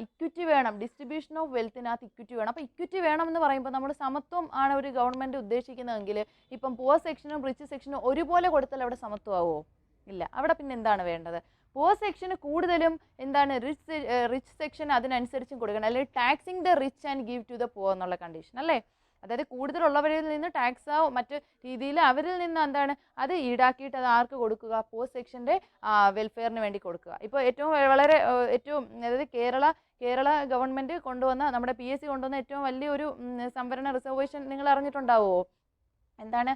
ഇക്വിറ്റി വേണം, ഡിസ്ട്രിബ്യൂഷൻ ഓഫ് വെൽത്തിനകത്ത് ഇക്വിറ്റി വേണം. അപ്പോൾ ഇക്വിറ്റി വേണം എന്ന് പറയുമ്പോൾ നമ്മൾ സമത്വം ആണ് ഒരു ഗവൺമെൻറ് ഉദ്ദേശിക്കുന്നതെങ്കിൽ ഇപ്പം പുവർ സെക്ഷനും റിച്ച് സെക്ഷനും ഒരുപോലെ കൊടുത്താൽ അവിടെ സമത്വമാവോ, ഇല്ല. അവിടെ പിന്നെ എന്താണ് വേണ്ടത്, പുവർ സെക്ഷന് കൂടുതലും എന്താണ് റിച്ച് സെക്ഷൻ അതിനനുസരിച്ചും കൊടുക്കണം, അല്ലെങ്കിൽ taxing the rich and give to the poor എന്നുള്ള കണ്ടീഷൻ അല്ലേ. അതായത് കൂടുതലുള്ളവരിൽ നിന്ന് ടാക്സോ മറ്റ് രീതിയിൽ അവരിൽ നിന്ന് എന്താണ് അത് ഈടാക്കിയിട്ട് അത് ആർക്ക് കൊടുക്കുക, പോസ്റ്റ് സെക്ഷൻ്റെ വെൽഫെയറിന് വേണ്ടി കൊടുക്കുക. ഇപ്പോൾ ഏറ്റവും വളരെ ഏറ്റവും അതായത് കേരള ഗവൺമെൻറ് കൊണ്ടുവന്ന നമ്മുടെ PSC കൊണ്ടുവന്ന ഏറ്റവും വലിയൊരു സംവരണ റിസർവേഷൻ നിങ്ങൾ അറിഞ്ഞിട്ടുണ്ടാവുമോ? എന്താണ്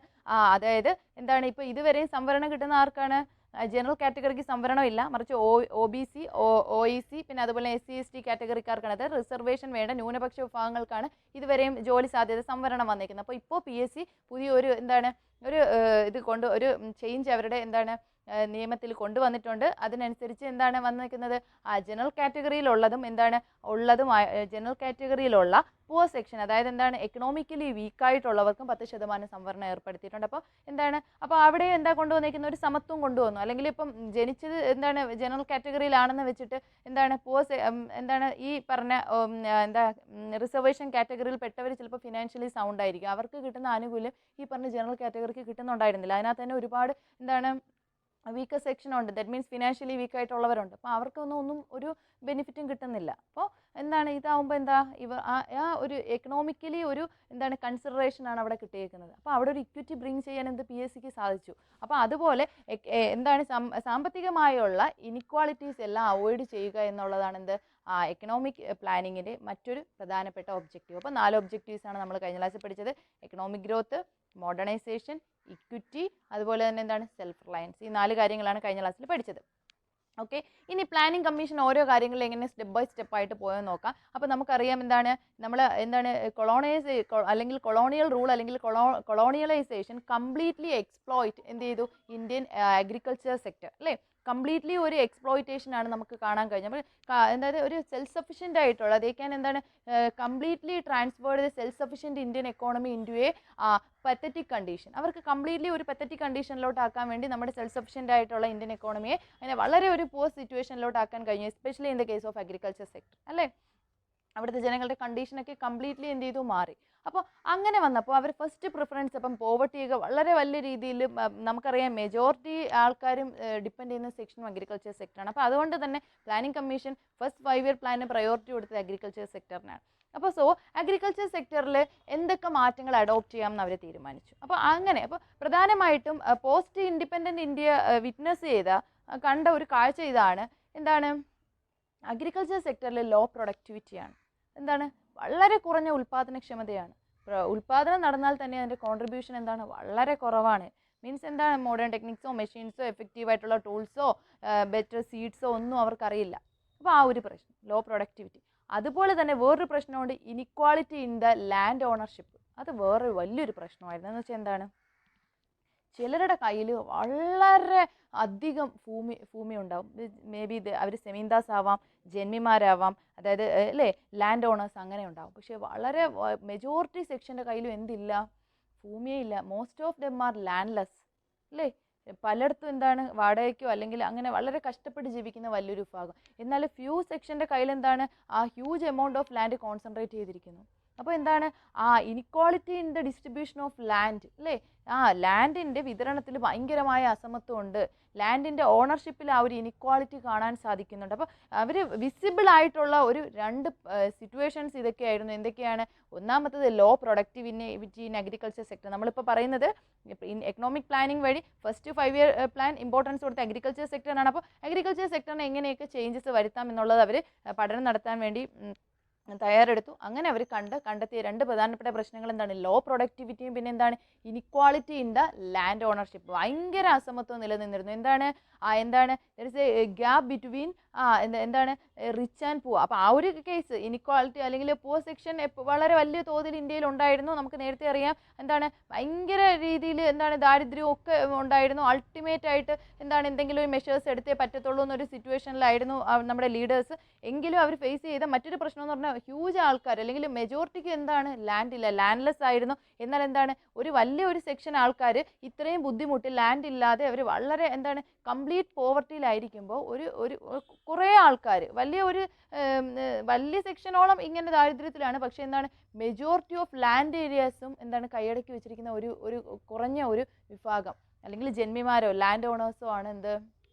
അതായത് എന്താണ് ഇപ്പോൾ ഇതുവരെയും സംവരണം കിട്ടുന്ന ആർക്കാണ്? ജനറൽ കാറ്റഗറിക്ക് സംവരണം ഇല്ല, മറിച്ച് OBC, OEC പിന്നെ അതുപോലെ SC/ST കാറ്റഗറിക്കാർക്കാണ്, അതായത് റിസർവേഷൻ വേണ്ട ന്യൂനപക്ഷ വിഭാഗങ്ങൾക്കാണ് ഇതുവരെയും ജോലി സാധ്യത സംവരണം വന്നിരിക്കുന്നത്. അപ്പോൾ ഇപ്പോൾ PSC പുതിയൊരു എന്താണ് ഒരു ഒരു ചേഞ്ച് അവരുടെ എന്താണ് നിയമത്തിൽ കൊണ്ടുവന്നിട്ടുണ്ട്. അതിനനുസരിച്ച് എന്താണ് വന്നിരിക്കുന്നത്, ജനറൽ കാറ്റഗറിയിലുള്ളതും ജനറൽ കാറ്റഗറിയിലുള്ള പുവർ സെക്ഷൻ, അതായത് എന്താണ് എക്കണോമിക്കലി വീക്കായിട്ടുള്ളവർക്കും 10% സംവരണം ഏർപ്പെടുത്തിയിട്ടുണ്ട്. അപ്പോൾ അവിടെ എന്താ കൊണ്ടുവന്നിരിക്കുന്ന ഒരു സമത്വം കൊണ്ടുവന്നു. അല്ലെങ്കിൽ ഇപ്പം ജനിച്ചത് എന്താണ് ജനറൽ കാറ്റഗറിയിലാണെന്ന് വെച്ചിട്ട് എന്താണ് ഈ പറഞ്ഞ റിസർവേഷൻ കാറ്റഗറിയിൽ പെട്ടവർ ചിലപ്പോൾ ഫിനാൻഷ്യലി സൗണ്ട് ആയിരിക്കും, അവർക്ക് കിട്ടുന്ന ആനുകൂല്യം ഈ പറഞ്ഞ ജനറൽ കാറ്റഗറിക്ക് കിട്ടുന്നുണ്ടായിരുന്നില്ല. അതിനകത്ത് തന്നെ ഒരുപാട് വീക്കർ സെക്ഷൻ ഉണ്ട്, ദാറ്റ് മീൻസ് ഫിനാൻഷ്യലി വീക്കായിട്ടുള്ളവരുണ്ട്. അപ്പോൾ അവർക്കൊന്നും ഒരു ബെനിഫിറ്റും കിട്ടുന്നില്ല. അപ്പോൾ ഇതാവുമ്പോൾ ഒരു എക്കണോമിക്കലി ഒരു കൺസിഡറേഷനാണ് അവിടെ കിട്ടിയേക്കുന്നത്. അപ്പോൾ അവിടെ ഒരു ഇക്വിറ്റി ബ്രിങ് ചെയ്യാൻ PSCക്ക് സാധിച്ചു. അപ്പോൾ അതുപോലെ സാമ്പത്തികമായുള്ള ഇനിക്വാളിറ്റീസ് എല്ലാം അവോയ്ഡ് ചെയ്യുക എന്നുള്ളതാണ് എക്കണോമിക് പ്ലാനിങ്ങിൻ്റെ മറ്റൊരു പ്രധാനപ്പെട്ട ഒബ്ജക്റ്റീവ്. അപ്പോൾ 4 ഒബ്ജക്റ്റീവ്സാണ് നമ്മൾ കഴിഞ്ഞ ക്ലാസ്സിൽ പഠിച്ചത്. എക്കണോമിക് ഗ്രോത്ത്, മോഡേണൈസേഷൻ, ഇക്വിറ്റി, അതുപോലെ തന്നെ സെൽഫ് റിലയൻസ്. ഈ 4 കാര്യങ്ങളാണ് കഴിഞ്ഞ ക്ലാസ്സിൽ പഠിച്ചത്. ഓക്കെ, ഇനി പ്ലാനിംഗ് കമ്മീഷൻ ഓരോ കാര്യങ്ങളിൽ എങ്ങനെ സ്റ്റെപ്പ് ബൈ സ്റ്റെപ്പ് ആയിട്ട് പോയെന്ന് നോക്കാം. അപ്പോൾ നമുക്കറിയാം അല്ലെങ്കിൽ കൊളോണിയൽ റൂൾ അല്ലെങ്കിൽ കൊളോണിയലൈസേഷൻ കംപ്ലീറ്റ്ലി എക്സ്പ്ലോയിറ്റ് ചെയ്തു ഇന്ത്യൻ അഗ്രികൾച്ചർ സെക്ടർ, അല്ലേ? കംപ്ലീറ്റ്ലി ഒരു എക്സ്പ്ലോയിറ്റേഷൻ ആണ് നമുക്ക് കാണാൻ കഴിഞ്ഞത്. അതായത് ഒരു സെൽഫ് സഫിഷ്യൻ്റ് ആയിട്ടുള്ള completely transferred self sufficient Indian economy in to a pathetic condition. അവർക്ക് കംപ്ലീറ്റ്ലി ഒരു പത്തറ്റിക് കണ്ടീഷനിലോട്ട് ആക്കാൻ വേണ്ടി നമ്മുടെ സെൽഫ് സഫിഷ്യൻ്റ് ആയിട്ടുള്ള ഇന്ത്യൻ എക്കോണമിയെ അങ്ങനെ വളരെ ഒരു പോർ സിറ്റുവേഷനിലോട്ട് ആക്കാൻ കഴിഞ്ഞു, especially in the case of agriculture sector, അല്ലേ? അവിടുത്തെ ജനങ്ങളുടെ കണ്ടീഷനൊക്കെ കംപ്ലീറ്റ്ലി മാറി. അപ്പോൾ അങ്ങനെ വന്നപ്പോൾ അവർ ഫസ്റ്റ് പ്രിഫറൻസ് പോവർട്ടിയൊക്കെ വളരെ വലിയ രീതിയിൽ നമുക്കറിയാം മെജോറിറ്റി ആൾക്കാരും ഡിപ്പെൻഡ് ചെയ്യുന്ന സെക്ഷനും അഗ്രികൾച്ചർ സെക്ടറാണ്. അപ്പോൾ അതുകൊണ്ട് തന്നെ പ്ലാനിംഗ് കമ്മീഷൻ ഫസ്റ്റ് 5 ഇയർ പ്ലാനിന് പ്രയോറിറ്റി കൊടുത്തത് അഗ്രികൾച്ചർ സെക്ടറിനാണ്. അപ്പോൾ അഗ്രികൾച്ചർ സെക്ടറിൽ എന്തൊക്കെ മാറ്റങ്ങൾ അഡോപ്റ്റ് ചെയ്യാമെന്ന് അവർ തീരുമാനിച്ചു. അപ്പോൾ പ്രധാനമായിട്ടും പോസ്റ്റ് ഇൻഡിപെൻഡൻറ്റ് ഇന്ത്യ വിറ്റ്നസ് കണ്ട ഒരു കാഴ്ച ഇതാണ്. അഗ്രികൾച്ചർ സെക്ടറിൽ ലോ പ്രൊഡക്ടിവിറ്റിയാണ്. വളരെ കുറഞ്ഞ ഉൽപ്പാദനക്ഷമതയാണ്. ഉൽപ്പാദനം നടന്നാൽ തന്നെ അതിൻ്റെ കോൺട്രിബ്യൂഷൻ വളരെ കുറവാണ്. മീൻസ് മോഡേൺ ടെക്നിക്സോ മെഷീൻസോ എഫക്റ്റീവായിട്ടുള്ള ടൂൾസോ ബെറ്റർ സീഡ്സോ ഒന്നും അവർക്കറിയില്ല. അപ്പോൾ ഒരു പ്രശ്നം ലോ പ്രൊഡക്ടിവിറ്റി. അതുപോലെ തന്നെ വേറൊരു പ്രശ്നമുണ്ട്, inequality in the land ownership. അത് വേറൊരു വലിയൊരു പ്രശ്നമായിരുന്നു. എന്ന് വെച്ചാൽ ചിലരുടെ കയ്യിൽ വളരെ അധികം ഭൂമി ഉണ്ടാവും. മേ ബി അവർ സെമീന്ദാസ് ആവാം, ജന്മിമാരാവാം, അതായത് അല്ലേ ലാൻഡ് ഓണേഴ്സ് അങ്ങനെ ഉണ്ടാവും. പക്ഷേ വളരെ മെജോറിറ്റി സെക്ഷൻ്റെ കയ്യിലും എന്തില്ല, ഭൂമിയേ ഇല്ല. Most of them are landless, അല്ലേ? പലയിടത്തും വാടകയ്ക്കോ അല്ലെങ്കിൽ അങ്ങനെ വളരെ കഷ്ടപ്പെട്ട് ജീവിക്കുന്ന വലിയൊരു വിഭാഗം. എന്നാൽ ഫ്യൂ സെക്ഷൻ്റെ കയ്യിൽ huge amount of land concentrate ചെയ്തിരിക്കുന്നു. അപ്പോൾ inequality in the distribution of land, അല്ലേ? ലാൻഡിൻ്റെ വിതരണത്തിൽ ഭയങ്കരമായ അസമത്വമുണ്ട്. ലാൻഡിൻ്റെ ഓണർഷിപ്പിൽ ഒരു ഇനിക്വാളിറ്റി കാണാൻ സാധിക്കുന്നുണ്ട്. അപ്പോൾ അവർ വിസിബിൾ ആയിട്ടുള്ള ഒരു 2 സിറ്റുവേഷൻസ് ഇതൊക്കെയായിരുന്നു. എന്തൊക്കെയാണ്? ഒന്നാമത്തത് low productivity in agriculture sector. നമ്മളിപ്പോൾ പറയുന്നത് എക്കണോമിക് പ്ലാനിംഗ് വഴി ഫസ്റ്റ് 5 ഇയർ പ്ലാൻ ഇമ്പോർട്ടൻസ് കൊടുത്ത അഗ്രികൾച്ചർ സെക്ടറിനാണ്. അപ്പോൾ അഗ്രികൾച്ചർ സെക്ടറിന് എങ്ങനെയൊക്കെ ചേഞ്ചസ് വരുത്താം എന്നുള്ളത് അവർ പഠനം നടത്താൻ വേണ്ടി തയ്യാറെടുത്തു. അങ്ങനെ അവർ കണ്ടെത്തിയ 2 പ്രധാനപ്പെട്ട പ്രശ്നങ്ങൾ ലോ പ്രൊഡക്ടിവിറ്റിയും പിന്നെ inequality in the land ownership. ഭയങ്കര അസമത്വം നിലനിന്നിരുന്നു. There is A gap between rich and poor. അപ്പോൾ ഒരു കേസ് ഇനിക്വാളിറ്റി അല്ലെങ്കിൽ പുവർ സെക്ഷൻ വളരെ വലിയ തോതിൽ ഇന്ത്യയിൽ ഉണ്ടായിരുന്നു. നമുക്ക് നേരത്തെ അറിയാം ഭയങ്കര രീതിയിൽ ദാരിദ്ര്യവും ഒക്കെ ഉണ്ടായിരുന്നു. അൾട്ടിമേറ്റ് ആയിട്ട് എന്തെങ്കിലും ഒരു മെഷേഴ്സ് എടുത്തേ പറ്റത്തുള്ളൂ എന്നൊരു സിറ്റുവേഷനിലായിരുന്നു നമ്മുടെ ലീഡേഴ്സ്. എങ്കിലും അവർ ഫേസ് ചെയ്ത മറ്റൊരു പ്രശ്നം എന്ന് പറഞ്ഞാൽ ഹ്യൂജ് ആൾക്കാർ അല്ലെങ്കിൽ മെജോറിറ്റിക്ക് ലാൻഡ് ഇല്ല, ലാൻഡ്ലെസ് ആയിരുന്നു. എന്നാൽ ഒരു വലിയൊരു സെക്ഷൻ ആൾക്കാർ ഇത്രയും ബുദ്ധിമുട്ട് ലാൻഡ് ഇല്ലാതെ അവർ വളരെ കംപ്ലീറ്റ് പോവർട്ടിയിലായിരിക്കുമ്പോൾ ഒരു കുറേ ആൾക്കാർ വലിയ സെക്ഷനോളം ഇങ്ങനെ ദാരിദ്ര്യത്തിലാണ്. പക്ഷേ മെജോറിറ്റി ഓഫ് ലാൻഡ് ഏരിയാസും കൈയടക്കി വെച്ചിരിക്കുന്ന ഒരു കുറഞ്ഞ ഒരു വിഭാഗം അല്ലെങ്കിൽ ജന്മിമാരോ ലാൻഡ് ഓണേഴ്സോ ആണ്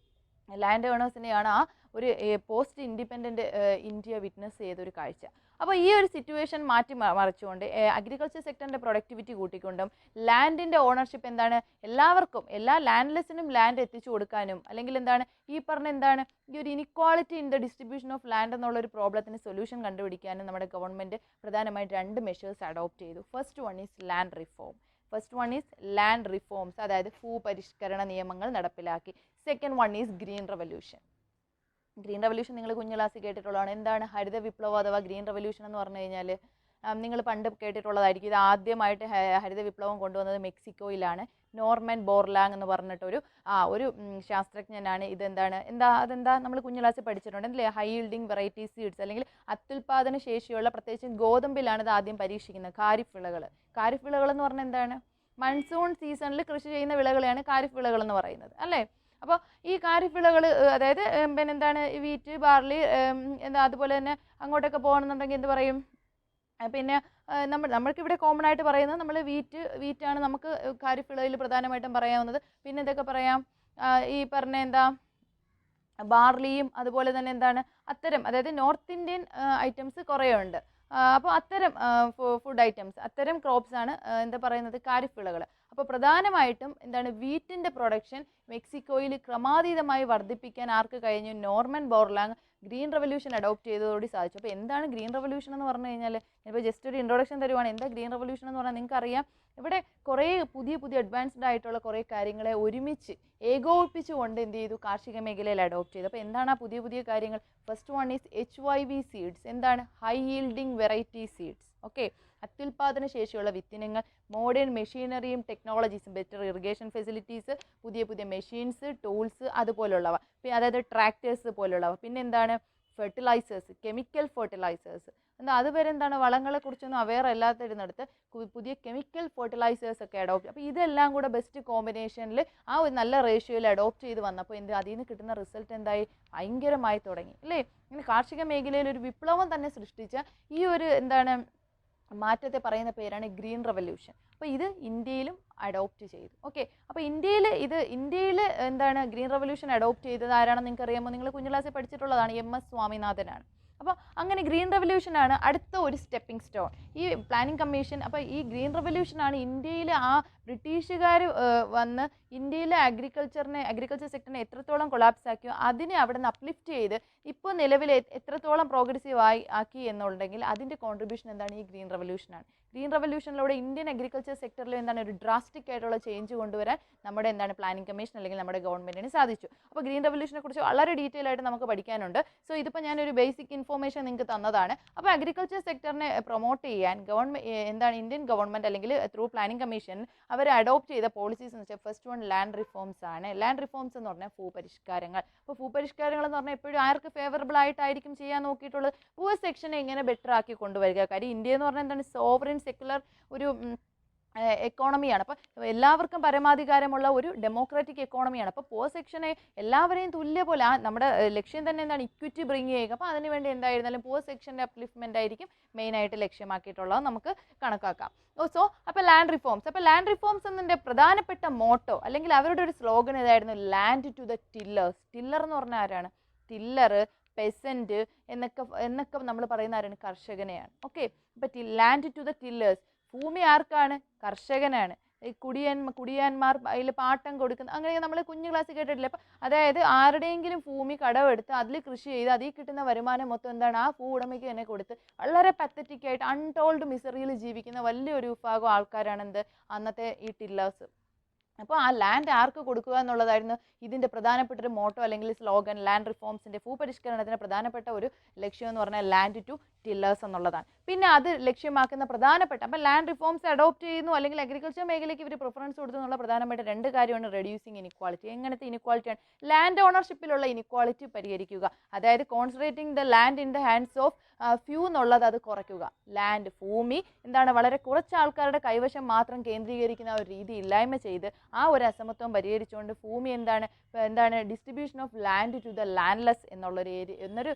ലാൻഡ് ഓണേഴ്സിനെയാണ് ആ ഒരു പോസ്റ്റ് ഇൻഡിപെൻഡൻറ്റ് ഇന്ത്യ വിറ്റ്നസ് ചെയ്തൊരു കാഴ്ച. അപ്പോൾ ഈ ഒരു സിറ്റുവേഷൻ മറിച്ചുകൊണ്ട് അഗ്രികൾച്ചർ സെക്ടറിൻ്റെ പ്രൊഡക്ടിവിറ്റി കൂട്ടിക്കൊണ്ടും ലാൻഡിൻ്റെ ഓണർഷിപ്പ് എന്താണ് എല്ലാവർക്കും, എല്ലാ ലാൻഡ്ലെസ്സിനും ലാൻഡ് എത്തിച്ചു കൊടുക്കാനും, അല്ലെങ്കിൽ എന്താണ് ഈ പറഞ്ഞ എന്താണ് ഈ ഒരു inequality in the distribution of land എന്നുള്ള ഒരു പ്രോബ്ലത്തിന് സൊല്യൂഷൻ കണ്ടുപിടിക്കാനും നമ്മുടെ ഗവൺമെൻറ് പ്രധാനമായിട്ട് 2 മെഷേഴ്സ് അഡോപ്റ്റ് ചെയ്തു. First one is land reforms, അതായത് ഭൂപരിഷ്കരണ നിയമങ്ങൾ നടപ്പിലാക്കി. Second one is green revolution. Green revolution നിങ്ങൾ കുഞ്ഞു ക്ലാസ്സിൽ കേട്ടിട്ടുള്ളതാണ്. എന്താണ് ഹരിത വിപ്ലവം അഥവാ ഗ്രീൻ റെവല്യൂഷൻ എന്ന് പറഞ്ഞു കഴിഞ്ഞാൽ നിങ്ങൾ പണ്ട് കേട്ടിട്ടുള്ളതായിരിക്കും. ഇത് ആദ്യമായിട്ട് ഹരിത വിപ്ലവം കൊണ്ടുവന്നത് മെക്സിക്കോയിലാണ്. നോർമൻ ബോർലാങ് എന്ന് പറഞ്ഞിട്ടൊരു ഒരു ശാസ്ത്രജ്ഞനാണ്. അതെന്താ നമ്മൾ കുഞ്ഞു ക്ലാസ്സിൽ പഠിച്ചിട്ടുണ്ട് അല്ലേ? ഹൈ ഈൽഡിങ് വെറൈറ്റി സീഡ്സ്, അല്ലെങ്കിൽ അത്യുൽപാദന ശേഷിയുള്ള പ്രത്യേകിച്ച് ഗോതമ്പിലാണ് ഇത് ആദ്യം പരീക്ഷിക്കുന്നത്. ഖാരിഫ് വിളകൾ എന്ന് പറഞ്ഞാൽ എന്താണ്? മൺസൂൺ സീസണിൽ കൃഷി ചെയ്യുന്ന വിളകളെയാണ് ഖാരിഫ് വിളകൾ എന്ന് പറയുന്നത് അല്ലേ? അപ്പോൾ ഈ ഖാരിഫ് വിളകൾ, അതായത് പിന്നെ എന്താണ് വീറ്റ്, ബാർലി, അതുപോലെ തന്നെ അങ്ങോട്ടൊക്കെ പോകണമെന്നുണ്ടെങ്കിൽ എന്ത് പറയും? പിന്നെ നമ്മൾക്കിവിടെ കോമൺ ആയിട്ട് പറയുന്നത് നമ്മൾ വീറ്റാണ് നമുക്ക് ഖാരിഫ് വിളയിൽ പ്രധാനമായിട്ടും പറയാവുന്നത്. പിന്നെ എന്തൊക്കെ പറയാം? ഈ പറഞ്ഞ ബാർലിയും അതുപോലെ തന്നെ എന്താണ് അത്തരം, അതായത് നോർത്ത് ഇന്ത്യൻ ഐറ്റംസ് കുറേ ഉണ്ട്. അപ്പോൾ അത്തരം ഫുഡ് ഐറ്റംസ്, അത്തരം ക്രോപ്സ് ആണ് എന്താ പറയുന്നത് ഖാരിഫ് വിളകൾ. അപ്പോൾ പ്രധാനമായിട്ടും എന്താണ് വീറ്റിൻ്റെ പ്രൊഡക്ഷൻ മെക്സിക്കോയിൽ ക്രമാതീതമായി വർദ്ധിപ്പിക്കാൻ ആർക്ക് കഴിഞ്ഞു? നോർമൻ ബോർലാങ് ഗ്രീൻ റെവല്യൂഷൻ അഡോപ്റ്റ് ചെയ്തതോടെ സാധിച്ചു. അപ്പോൾ എന്താണ് ഗ്രീൻ റെവല്യൂഷൻ എന്ന് പറഞ്ഞു കഴിഞ്ഞാൽ, ഇപ്പോൾ ജസ്റ്റ് ഒരു ഇൻട്രൊഡക്ഷൻ തരുവാണ്. എന്താ ഗ്രീൻ റെവല്യൂഷൻ എന്ന് പറഞ്ഞാൽ നിങ്ങൾക്കറിയാം, ഇവിടെ കുറേ പുതിയ അഡ്വാൻസ്ഡ് ആയിട്ടുള്ള കുറേ കാര്യങ്ങളെ ഒരുമിച്ച് ഏകോപിപ്പിച്ചുകൊണ്ട് എന്ത് ചെയ്തു? കാർഷിക മേഖലയിൽ അഡോപ്റ്റ് ചെയ്തു. അപ്പോൾ എന്താണ് ആ പുതിയ കാര്യങ്ങൾ? First one is HYV seeds. എന്താണ്? High yielding variety seeds. Okay, അത്യുൽപാദന ശേഷിയുള്ള വിത്തിനങ്ങൾ, മോഡേൺ മെഷീനറിയും ടെക്നോളജീസും, ബെറ്റർ ഇറിഗേഷൻ ഫെസിലിറ്റീസ്, പുതിയ മെഷീൻസ്, ടൂൾസ് അതുപോലുള്ളവ, അതായത് ട്രാക്ടേഴ്സ് പോലുള്ളവ. പിന്നെ എന്താണ്? Fertilisers, chemical fertilisers. അതുവരെ എന്താണ് വളങ്ങളെ കുറിച്ചൊന്നും അവെയർ അല്ലാത്തിരുന്നിടത്ത് പുതിയ കെമിക്കൽ ഫെർട്ടിലൈസേഴ്സ് ഒക്കെ അഡോപ്റ്റ്. അപ്പോൾ ഇതെല്ലാം കൂടെ ബെസ്റ്റ് കോമ്പിനേഷനിൽ ആ ഒരു നല്ല റേഷ്യോയിൽ അഡോപ്റ്റ് ചെയ്ത് വന്നപ്പോൾ അതിൽ നിന്ന് കിട്ടുന്ന റിസൾട്ട് എന്തായി? ഭയങ്കരമായി തുടങ്ങി അല്ലേ? ഇങ്ങനെ കാർഷിക മേഖലയിൽ ഒരു വിപ്ലവം തന്നെ സൃഷ്ടിച്ച ഈ ഒരു മാറ്റത്തെ പറയുന്ന പേരാണ് ഗ്രീൻ റെവല്യൂഷൻ. അപ്പോൾ ഇത് ഇന്ത്യയിലും അഡോപ്റ്റ് ചെയ്തു. ഓക്കെ, അപ്പോൾ ഇന്ത്യയിൽ എന്താണ് ഗ്രീൻ റെവല്യൂഷൻ അഡോപ്റ്റ് ചെയ്തത് ആരാണെന്ന് നിങ്ങൾക്ക് അറിയാമോ? നിങ്ങൾ കുഞ്ഞു ക്ലാസ്സിൽ പഠിച്ചിട്ടുള്ളതാണ്. MS സ്വാമിനാഥനാണ്. അപ്പോൾ അങ്ങനെ ഗ്രീൻ റെവല്യൂഷനാണ് അടുത്ത ഒരു സ്റ്റെപ്പിംഗ് സ്റ്റോൺ ഈ പ്ലാനിംഗ് കമ്മീഷൻ. അപ്പോൾ ഈ ഗ്രീൻ റെവല്യൂഷനാണ് ഇന്ത്യയിൽ ബ്രിട്ടീഷുകാർ വന്ന് ഇന്ത്യയിലെ അഗ്രികൾച്ചർ സെക്ടറിനെ എത്രത്തോളം കൊളാപ്സ് ആക്കിയോ അതിനെ അവിടെ നിന്ന് അപ്ലിഫ്റ്റ് ചെയ്ത് ഇപ്പോൾ നിലവിൽ എത്രത്തോളം പ്രോഗ്രസീവ് ആക്കി എന്നുണ്ടെങ്കിൽ അതിൻ്റെ കോൺട്രിബ്യൂഷൻ എന്താണ്? ഈ ഗ്രീൻ റെവല്യൂഷനാണ്. ഗ്രീൻ റെവല്യൂഷനിലൂടെ ഇന്ത്യൻ അഗ്രികൾച്ചർ സെക്ടറിൽ എന്താണ് ഒരു ഡ്രാസ്റ്റിക് ആയിട്ടുള്ള ചേഞ്ച് കൊണ്ടുവരാൻ നമ്മുടെ പ്ലാനിംഗ് കമ്മീഷൻ അല്ലെങ്കിൽ നമ്മുടെ ഗവൺമെൻറ്റിന് സാധിച്ചു. അപ്പോൾ ഗ്രീൻ റെവല്യൂഷനെ കുറിച്ച് വളരെ ഡീറ്റെയിൽ ആയിട്ട് നമുക്ക് പഠിക്കാനുണ്ട്. സോ ഇതിപ്പോൾ ഞാനൊരു ബേസിക് ഇൻഫോർമേഷൻ നിങ്ങൾക്ക് തന്നതാണ്. അപ്പോൾ അഗ്രികൾച്ചർ സെക്ടറിനെ പ്രൊമോട്ട് ചെയ്യാൻ ഇന്ത്യൻ ഗവൺമെൻറ് അല്ലെങ്കിൽ ത്രൂ പ്ലാനിംഗ് കമ്മീഷൻ അവർ അഡോപ്റ്റ് ചെയ്ത പോളിസീസ് എന്ന് വെച്ചാൽ ഫസ്റ്റ് വൺ ലാൻഡ് റിഫോംസ് ആണ്. ലാൻഡ് റിഫോംസ് എന്ന് പറഞ്ഞാൽ ഭൂപരിഷ്കാരങ്ങൾ. അപ്പോൾ ഭൂപരിഷ്കാരങ്ങൾ എന്ന് പറഞ്ഞാൽ എപ്പോഴും ആർക്ക് ഫേവറബിൾ ആയിട്ടായിരിക്കും ചെയ്യാൻ നോക്കിയിട്ടുള്ളത്? പൂവർ സെക്ഷനെ എങ്ങനെ ബെറ്റർ ആക്കി കൊണ്ടുവരിക. കാര്യം ഇന്ത്യ എന്ന് പറഞ്ഞാൽ എന്താണ് സോവറിൻ സെക്കുലർ ഒരു എക്കോണമിയാണ്. അപ്പോൾ എല്ലാവർക്കും പരമാധികാരമുള്ള ഒരു ഡെമോക്രാറ്റിക് എക്കോണമിയാണ്. അപ്പോൾ പൂവർ സെക്ഷനെ എല്ലാവരെയും തുല്യ പോലെ നമ്മുടെ ലക്ഷ്യം തന്നെ എന്താണ്? ഇക്വിറ്റി ബ്രിങ് ചെയ്യുക. അപ്പോൾ അതിനുവേണ്ടി എന്തായിരുന്നാലും പൂവർ സെക്ഷൻ്റെ അപ്ലിഫ്റ്റ്മെൻ്റ് ആയിരിക്കും മെയിനായിട്ട് ലക്ഷ്യമാക്കിയിട്ടുള്ളത് നമുക്ക് കണക്കാക്കാം. സോ അപ്പോൾ ലാൻഡ് റിഫോംസ് എന്നതിൻ്റെ പ്രധാനപ്പെട്ട മോട്ടോ അല്ലെങ്കിൽ അവരുടെ ഒരു സ്ലോഗൻ ഏതായിരുന്നു? Land to the tillers. Tiller എന്ന് പറഞ്ഞാൽ ആരാണ്? ടില്ലർ, പെസൻറ്റ് എന്നൊക്കെ നമ്മൾ പറയുന്ന ആരാണ്? കർഷകനെയാണ്. ഓക്കെ, അപ്പോൾ ലാൻഡ് ടു ദ ടില്ലേഴ്സ്. ഭൂമി ആർക്കാണ്? കർഷകനാണ്. ഈ കുടിയാന്മാർ അതിൽ പാട്ടം കൊടുക്കുന്ന അങ്ങനെ നമ്മൾ കുഞ്ഞു ക്ലാസ്സിൽ കേട്ടിട്ടില്ല. അപ്പം അതായത് ആരുടെയെങ്കിലും ഭൂമി കടമെടുത്ത് അതിൽ കൃഷി ചെയ്ത് അതിൽ കിട്ടുന്ന വരുമാനം മൊത്തം എന്താണ്? ആ ഭൂ ഉടമയ്ക്ക് തന്നെ കൊടുത്ത് വളരെ പത്തറ്റിക് ആയിട്ട് അൺടോൾഡ് മിസറിയിൽ ജീവിക്കുന്ന വലിയൊരു വിഭാഗം ആൾക്കാരാണ് അന്നത്തെ ഈ ടില്ലേഴ്സ്. അപ്പോൾ ആ ലാൻഡ് ആർക്ക് കൊടുക്കുക എന്നുള്ളതായിരുന്നു ഇതിൻ്റെ പ്രധാനപ്പെട്ട ഒരു മോട്ടോ അല്ലെങ്കിൽ സ്ലോഗൻ. ലാൻഡ് റിഫോംസിൻ്റെ ഭൂപരിഷ്കരണത്തിന് പ്രധാനപ്പെട്ട ഒരു ലക്ഷ്യം എന്ന് പറഞ്ഞാൽ ലാൻഡ് ടു ടില്ലേഴ്സ് എന്നുള്ളതാണ്. പിന്നെ അത് ലക്ഷ്യമാക്കുന്ന പ്രധാനപ്പെട്ട അപ്പോൾ ലാൻഡ് റിഫോംസ് അഡോപ്റ്റ് ചെയ്യുന്നു അല്ലെങ്കിൽ അഗ്രികൾച്ചർ മേഖലയ്ക്ക് ഇവർ പ്രിഫറൻസ് കൊടുത്തു എന്നുള്ള പ്രധാനപ്പെട്ട 2 കാര്യമാണ് റെഡ്യൂസിങ് ഇനിക്വാളിറ്റി. എങ്ങനത്തെ ഇനിക്വാളിറ്റിയാണ്? ലാൻഡ് ഓണർഷിപ്പിലുള്ള ഇനിക്വാളിറ്റി പരിഹരിക്കുക. അതായത് concentrating the land in the hands of few എന്നുള്ളത് അത് കുറയ്ക്കുക. ഭൂമി വളരെ കുറച്ച് ആൾക്കാരുടെ കൈവശം മാത്രം കേന്ദ്രീകരിക്കുന്ന ഒരു രീതി ഇല്ലായ്മ ചെയ്ത് ആ ഒരു അസമത്വം പരിഹരിച്ചുകൊണ്ട് ഭൂമി എന്താണ് distribution of land to the landless എന്നൊരു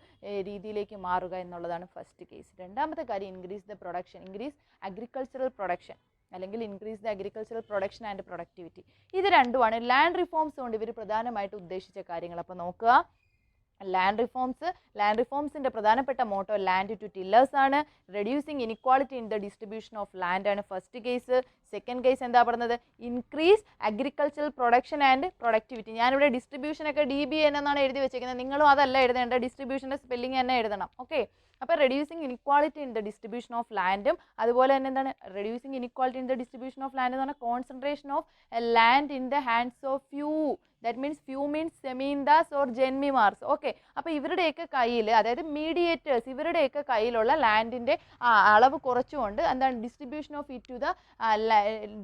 രീതിയിലേക്ക് മാറുക എന്നുള്ളതാണ് ഫസ്റ്റ് കേസ്. രണ്ടാമത്തെ കാര്യം increase the production, increase agricultural production. അല്ലെങ്കിൽ increase the agricultural production and productivity. ഇത് രണ്ടുമാണ് ലാൻഡ് റിഫോംസ് കൊണ്ട് ഇവർ പ്രധാനമായിട്ട് ഉദ്ദേശിച്ച കാര്യങ്ങൾ. അപ്പോൾ നോക്കുക, ലാൻഡ് റിഫോംസിന്റെ പ്രധാനപ്പെട്ട മോട്ടോ ലാൻഡ് ടു ടില്ലേഴ്സ് ആണ്. Reducing inequality in the distribution of land ആണ് ഫസ്റ്റ് കേസ്. സെക്കൻഡ് കേസ് എന്താ പറയുന്നത്? Increase agricultural production and productivity. ഞാനിവിടെ ഡിസ്ട്രിബ്യൂഷൻ ഒക്കെ DBN എന്നാണ് എഴുതി വെച്ചിരിക്കുന്നത്, നിങ്ങളും അതല്ല എഴുതേണ്ട, ഡിസ്ട്രിബ്യൂഷൻ്റെ സ്പെല്ലിംഗ് തന്നെ എഴുതണം. ഓക്കെ, അപ്പോൾ reducing inequality in the distribution of ലാൻഡും അതുപോലെ തന്നെ എന്താണ് reducing inequality in the distribution of land എന്ന് പറഞ്ഞാൽ concentration of land in the hands of few. That means few means zamindars or ജന്മിമാർസ്. ഓക്കെ, അപ്പോൾ ഇവരുടെയൊക്കെ കയ്യിൽ, അതായത് മീഡിയേറ്റേഴ്സ്, ഇവരുടെയൊക്കെ കയ്യിലുള്ള ലാൻഡിൻ്റെ അളവ് കുറച്ചുകൊണ്ട് എന്താണ് distribution of it to the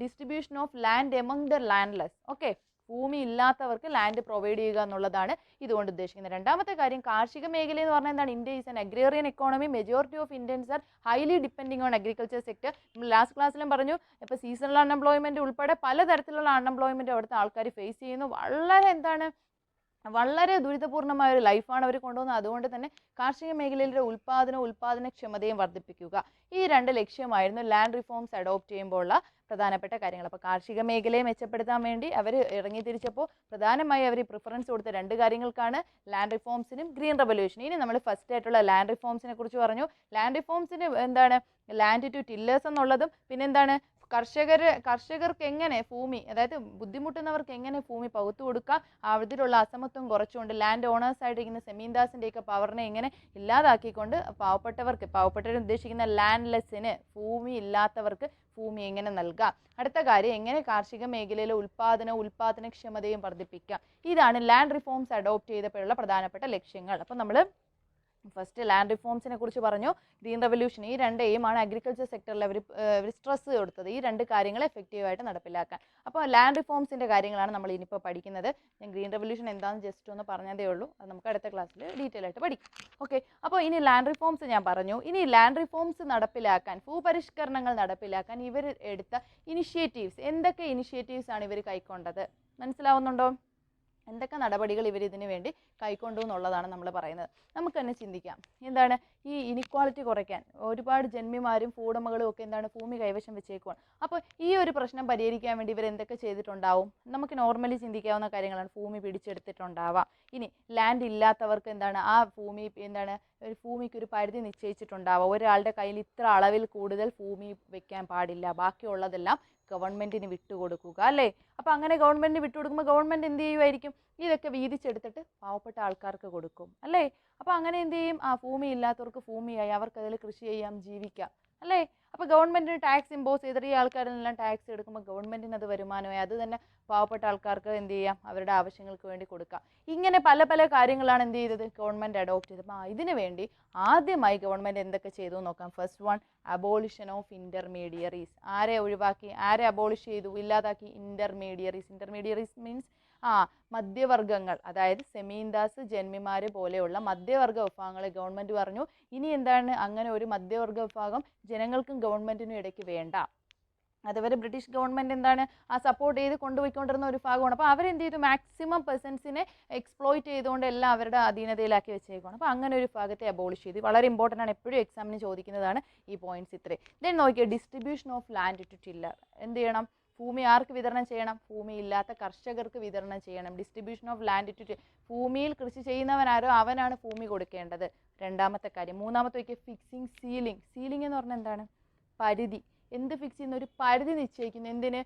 distribution of land among the landless. Okay, ഭൂമി ഇല്ലാത്തവർക്ക് ലാൻഡ് പ്രൊവൈഡ് ചെയ്യുക എന്നുള്ളതാണ് ഇതുകൊണ്ട് ഉദ്ദേശിക്കുന്നത്. രണ്ടാമത്തെ കാര്യം, കാർഷിക മേഖല എന്ന് പറഞ്ഞാൽ എന്താണ്? India is an agrarian economy. Majority of Indians are highly depending on agriculture sector. Last ക്ലാസ്സിലും പറഞ്ഞു, ഇപ്പോൾ സീസണൽ അൺഎംപ്ലോയ്മെൻറ്റ് ഉൾപ്പെടെ പലതരത്തിലുള്ള അൺഎംപ്ലോയ്മെൻറ്റ് അവിടുത്തെ ആൾക്കാർ ഫേസ് ചെയ്യുന്നു. വളരെ ദുരിതപൂർണ്ണമായ ഒരു ലൈഫാണ് അവർ കൊണ്ടുപോകുന്നത്. അതുകൊണ്ട് തന്നെ കാർഷിക മേഖലയിലെ ഉൽപ്പാദനക്ഷമതയും വർദ്ധിപ്പിക്കുക, ഈ രണ്ട് ലക്ഷ്യമായിരുന്നു ലാൻഡ് റിഫോംസ് അഡോപ്റ്റ് ചെയ്യുമ്പോൾ ഉള്ള പ്രധാനപ്പെട്ട കാര്യങ്ങൾ. അപ്പോൾ കാർഷിക മേഖലയെ മെച്ചപ്പെടുത്താൻ വേണ്ടി അവർ ഇറങ്ങി തിരിച്ചപ്പോൾ പ്രധാനമായി അവർ പ്രിഫറൻസ് കൊടുത്ത രണ്ട് കാര്യങ്ങൾക്കാണ്, ലാൻഡ് റിഫോംസിനും ഗ്രീൻ റെവല്യൂഷനും. ഇനി നമ്മൾ ഫസ്റ്റ് ആയിട്ടുള്ള ലാൻഡ് റിഫോംസിനെ കുറിച്ച് പറഞ്ഞു. ലാൻഡ് റിഫോംസിന് എന്താണ്? ലാൻഡ് ടു ടില്ലേഴ്സ് എന്നുള്ളതും പിന്നെന്താണ് കർഷകർക്ക് എങ്ങനെ ഭൂമി, അതായത് ബുദ്ധിമുട്ടുന്നവർക്ക് എങ്ങനെ ഭൂമി പകുത്തു കൊടുക്കാം, അതിലുള്ള അസമത്വം കുറച്ചുകൊണ്ട് ലാൻഡ് ഓണേഴ്സ് ആയിട്ടിരിക്കുന്ന സെമീൻദാസിൻ്റെയൊക്കെ പവറിനെ എങ്ങനെ ഇല്ലാതാക്കിക്കൊണ്ട് പാവപ്പെട്ടവർ ഉദ്ദേശിക്കുന്ന ലാൻഡ്ലെസ്സിന്, ഭൂമി ഇല്ലാത്തവർക്ക് ഭൂമി എങ്ങനെ നൽകാം. അടുത്ത കാര്യം, എങ്ങനെ കാർഷിക മേഖലയിലെ ഉൽപ്പാദനക്ഷമതയും വർദ്ധിപ്പിക്കാം. ഇതാണ് ലാൻഡ് റിഫോംസ് അഡോപ്റ്റ് ചെയ്തപ്പോഴുള്ള പ്രധാനപ്പെട്ട ലക്ഷ്യങ്ങൾ. അപ്പോൾ നമ്മൾ ഫസ്റ്റ് ലാൻഡ് റിഫോംസിനെ കുറിച്ച് പറഞ്ഞു, ഗ്രീൻ റെവല്യൂഷൻ. ഈ രണ്ട് എയിമാണ് അഗ്രികൾച്ചർ സെക്ടറിൽ അവർ സ്ട്രെസ് കൊടുത്തത്, ഈ രണ്ട് കാര്യങ്ങൾ എഫക്റ്റീവായിട്ട് നടപ്പിലാക്കാൻ. അപ്പോൾ ലാൻഡ് റിഫോംസിൻ്റെ കാര്യങ്ങളാണ് നമ്മൾ ഇനിയിപ്പോൾ പഠിക്കുന്നത്. ഞാൻ ഗ്രീൻ റെവല്യൂഷൻ എന്താണെന്ന് ജസ്റ്റ് ഒന്ന് പറഞ്ഞതേ ഉള്ളൂ, അത് നമുക്ക് അടുത്ത ക്ലാസ്സിൽ ഡീറ്റെയിൽ ആയിട്ട് പഠിക്കാം. ഓക്കെ, അപ്പോൾ ഇനി ലാൻഡ് റിഫോംസ് ഞാൻ പറഞ്ഞു. ഇനി ലാൻഡ് റിഫോംസ് നടപ്പിലാക്കാൻ, ഭൂപരിഷ്കരണങ്ങൾ നടപ്പിലാക്കാൻ ഇവർ എടുത്ത ഇനിഷ്യേറ്റീവ്സ്, എന്തൊക്കെ ഇനിഷ്യേറ്റീവ്സ് ആണ് ഇവർ കൈക്കൊണ്ടത്? മനസ്സിലാവുന്നുണ്ടോ? എന്തൊക്കെ നടപടികൾ ഇവർ ഇതിനു വേണ്ടി കൈക്കൊണ്ടു എന്നുള്ളതാണ് നമ്മൾ പറയുന്നത്. നമുക്ക് തന്നെ ചിന്തിക്കാം, എന്താണ് ഈ ഇനിക്വാളിറ്റി കുറയ്ക്കാൻ ഒരുപാട് ജന്മിമാരും ഭൂവുടമകളും ഒക്കെ എന്താണ് ഭൂമി കൈവശം വെച്ചേക്കുവാണ്. അപ്പോൾ ഈ ഒരു പ്രശ്നം പരിഹരിക്കാൻ വേണ്ടി ഇവർ എന്തൊക്കെ ചെയ്തിട്ടുണ്ടാവും? നമുക്ക് നോർമലി ചിന്തിക്കാവുന്ന കാര്യങ്ങളാണ്. ഭൂമി പിടിച്ചെടുത്തിട്ടുണ്ടാവാം. ഇനി ലാൻഡ് ഇല്ലാത്തവർക്ക് എന്താണ് ആ ഭൂമി ഒരു ഭൂമിക്ക് ഒരു പരിധി നിശ്ചയിച്ചിട്ടുണ്ടാവാം. ഒരാളുടെ കയ്യിൽ ഇത്ര അളവിൽ കൂടുതൽ ഭൂമി വെക്കാൻ പാടില്ല, ബാക്കിയുള്ളതെല്ലാം ഗവൺമെൻറ്റിന് വിട്ടുകൊടുക്കുക, അല്ലേ? അപ്പോൾ അങ്ങനെ ഗവൺമെൻറ്റിന് വിട്ടുകൊടുക്കുമ്പോൾ ഗവൺമെൻറ് എന്ത് ചെയ്യുമായിരിക്കും? ഇതൊക്കെ വീതിച്ചെടുത്തിട്ട് പാവപ്പെട്ട ആൾക്കാർക്ക് കൊടുക്കും, അല്ലേ? അപ്പോൾ അങ്ങനെ എന്ത് ചെയ്യും? ഭൂമി ഇല്ലാത്തവർക്ക് ഭൂമിയായി, അവർക്ക് അതിൽ കൃഷി ചെയ്യാം, ജീവിക്കാം, അല്ലേ? അപ്പോൾ ഗവൺമെൻറ്റിന് ടാക്സ് ഇമ്പോസ് ചെയ്തിട്ട് ഈ ആൾക്കാരെല്ലാം ടാക്സ് എടുക്കുമ്പോൾ ഗവൺമെൻറ്റിന് അത് വരുമാനമായി, അത് തന്നെ പാവപ്പെട്ട ആൾക്കാർക്ക് എന്ത് ചെയ്യാം? അവരുടെ ആവശ്യങ്ങൾക്ക് വേണ്ടി കൊടുക്കാം. ഇങ്ങനെ പല പല കാര്യങ്ങളാണ് എന്ത് ചെയ്തത്? ഗവൺമെൻറ് അഡോപ്റ്റ് ചെയ്തത്. അപ്പോൾ ഇതിനു വേണ്ടി ആദ്യമായി ഗവൺമെൻറ് എന്തൊക്കെ ചെയ്തു നോക്കാം. First one, abolition of intermediaries. ആരെ ഒഴിവാക്കി? ആരെ അബോളിഷ് ചെയ്തു? ഇല്ലാതാക്കി? ഇൻ്റർമീഡിയറീസ്. ഇൻ്റർമീഡിയറീസ് മീൻസ് മധ്യവർഗ്ഗങ്ങൾ, അതായത് സെമീൻദാസ്, ജന്മിമാർ പോലെയുള്ള മധ്യവർഗ്ഗ വിഭാഗങ്ങളെ ഗവൺമെൻറ് പറഞ്ഞു ഇനി എന്താണ് അങ്ങനെ ഒരു മധ്യവർഗ്ഗ വിഭാഗം ജനങ്ങൾക്കും ഗവൺമെൻറ്റിനും ഇടയ്ക്ക് വേണ്ട. അതുവരെ ബ്രിട്ടീഷ് ഗവൺമെൻറ് എന്താണ് സപ്പോർട്ട് ചെയ്ത് കൊണ്ടുപോയിക്കൊണ്ടിരുന്ന ഒരു ഭാഗമാണ്. അപ്പോൾ അവരെന്ത് ചെയ്തു? മാക്സിമം പെർസൻസിനെ എക്സ്പ്ലോയിറ്റ് ചെയ്തുകൊണ്ട് എല്ലാം അവരുടെ അധീനതയിലാക്കി വെച്ചേക്കാണ്. അപ്പോൾ അങ്ങനെ ഒരു ഭാഗത്തെ അബോളിഷ് ചെയ്തു. വളരെ ഇമ്പോർട്ടൻ്റ് ആണ്, എപ്പോഴും എക്സാമിന് ചോദിക്കുന്നതാണ് ഈ പോയിന്റ്സ് ഇത്രയും. ദെൻ നോക്കിയാൽ distribution of land to tiller. എന്ത് ചെയ്യണം? ഭൂമി ആർക്ക് വിതരണം ചെയ്യണം? ഭൂമി ഇല്ലാത്ത കർഷകർക്ക് വിതരണം ചെയ്യണം. ഡിസ്ട്രിബ്യൂഷൻ ഓഫ് ലാൻഡ് ടു ഭൂമിയിൽ കൃഷി ചെയ്യുന്നവനാരോ അവനാണ് ഭൂമി കൊടുക്കേണ്ടത്. രണ്ടാമത്തെ കാര്യം. മൂന്നാമത്തെ നോക്കിയാൽ ഫിക്സിങ് സീലിംഗ്. സീലിംഗ് എന്ന് പറഞ്ഞാൽ എന്താണ്? പരിധി. എന്ത് ഫിക്സ് ചെയ്യുന്ന? ഒരു പരിധി നിശ്ചയിക്കുന്നു. എന്തിന്?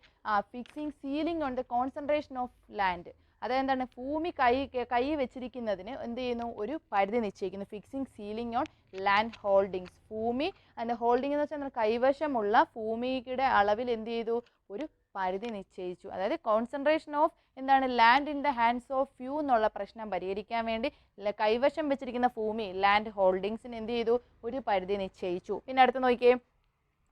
ഫിക്സിങ് സീലിംഗ് ഉണ്ട് കോൺസെൻട്രേഷൻ ഓഫ് ലാൻഡ്. അതെന്താണ്? ഭൂമി കൈ വെച്ചിരിക്കുന്നതിന് എന്ത് ചെയ്യുന്നു? ഒരു പരിധി നിശ്ചയിക്കുന്നു. Fixing ceiling on land holdings. ഭൂമി അതിൻ്റെ ഹോൾഡിംഗ് എന്ന് വെച്ചാൽ കൈവശമുള്ള ഭൂമിയുടെ അളവിൽ എന്ത് ചെയ്തു? ഒരു പരിധി നിശ്ചയിച്ചു. അതായത് കോൺസെൻട്രേഷൻ ഓഫ് എന്താണ്? Land in the hands of few എന്നുള്ള പ്രശ്നം പരിഹരിക്കാൻ വേണ്ടി കൈവശം വെച്ചിരിക്കുന്ന ഭൂമി ലാൻഡ് ഹോൾഡിങ്സിന് എന്ത് ചെയ്തു? ഒരു പരിധി നിശ്ചയിച്ചു. പിന്നെ അടുത്ത് നോക്കിയേ,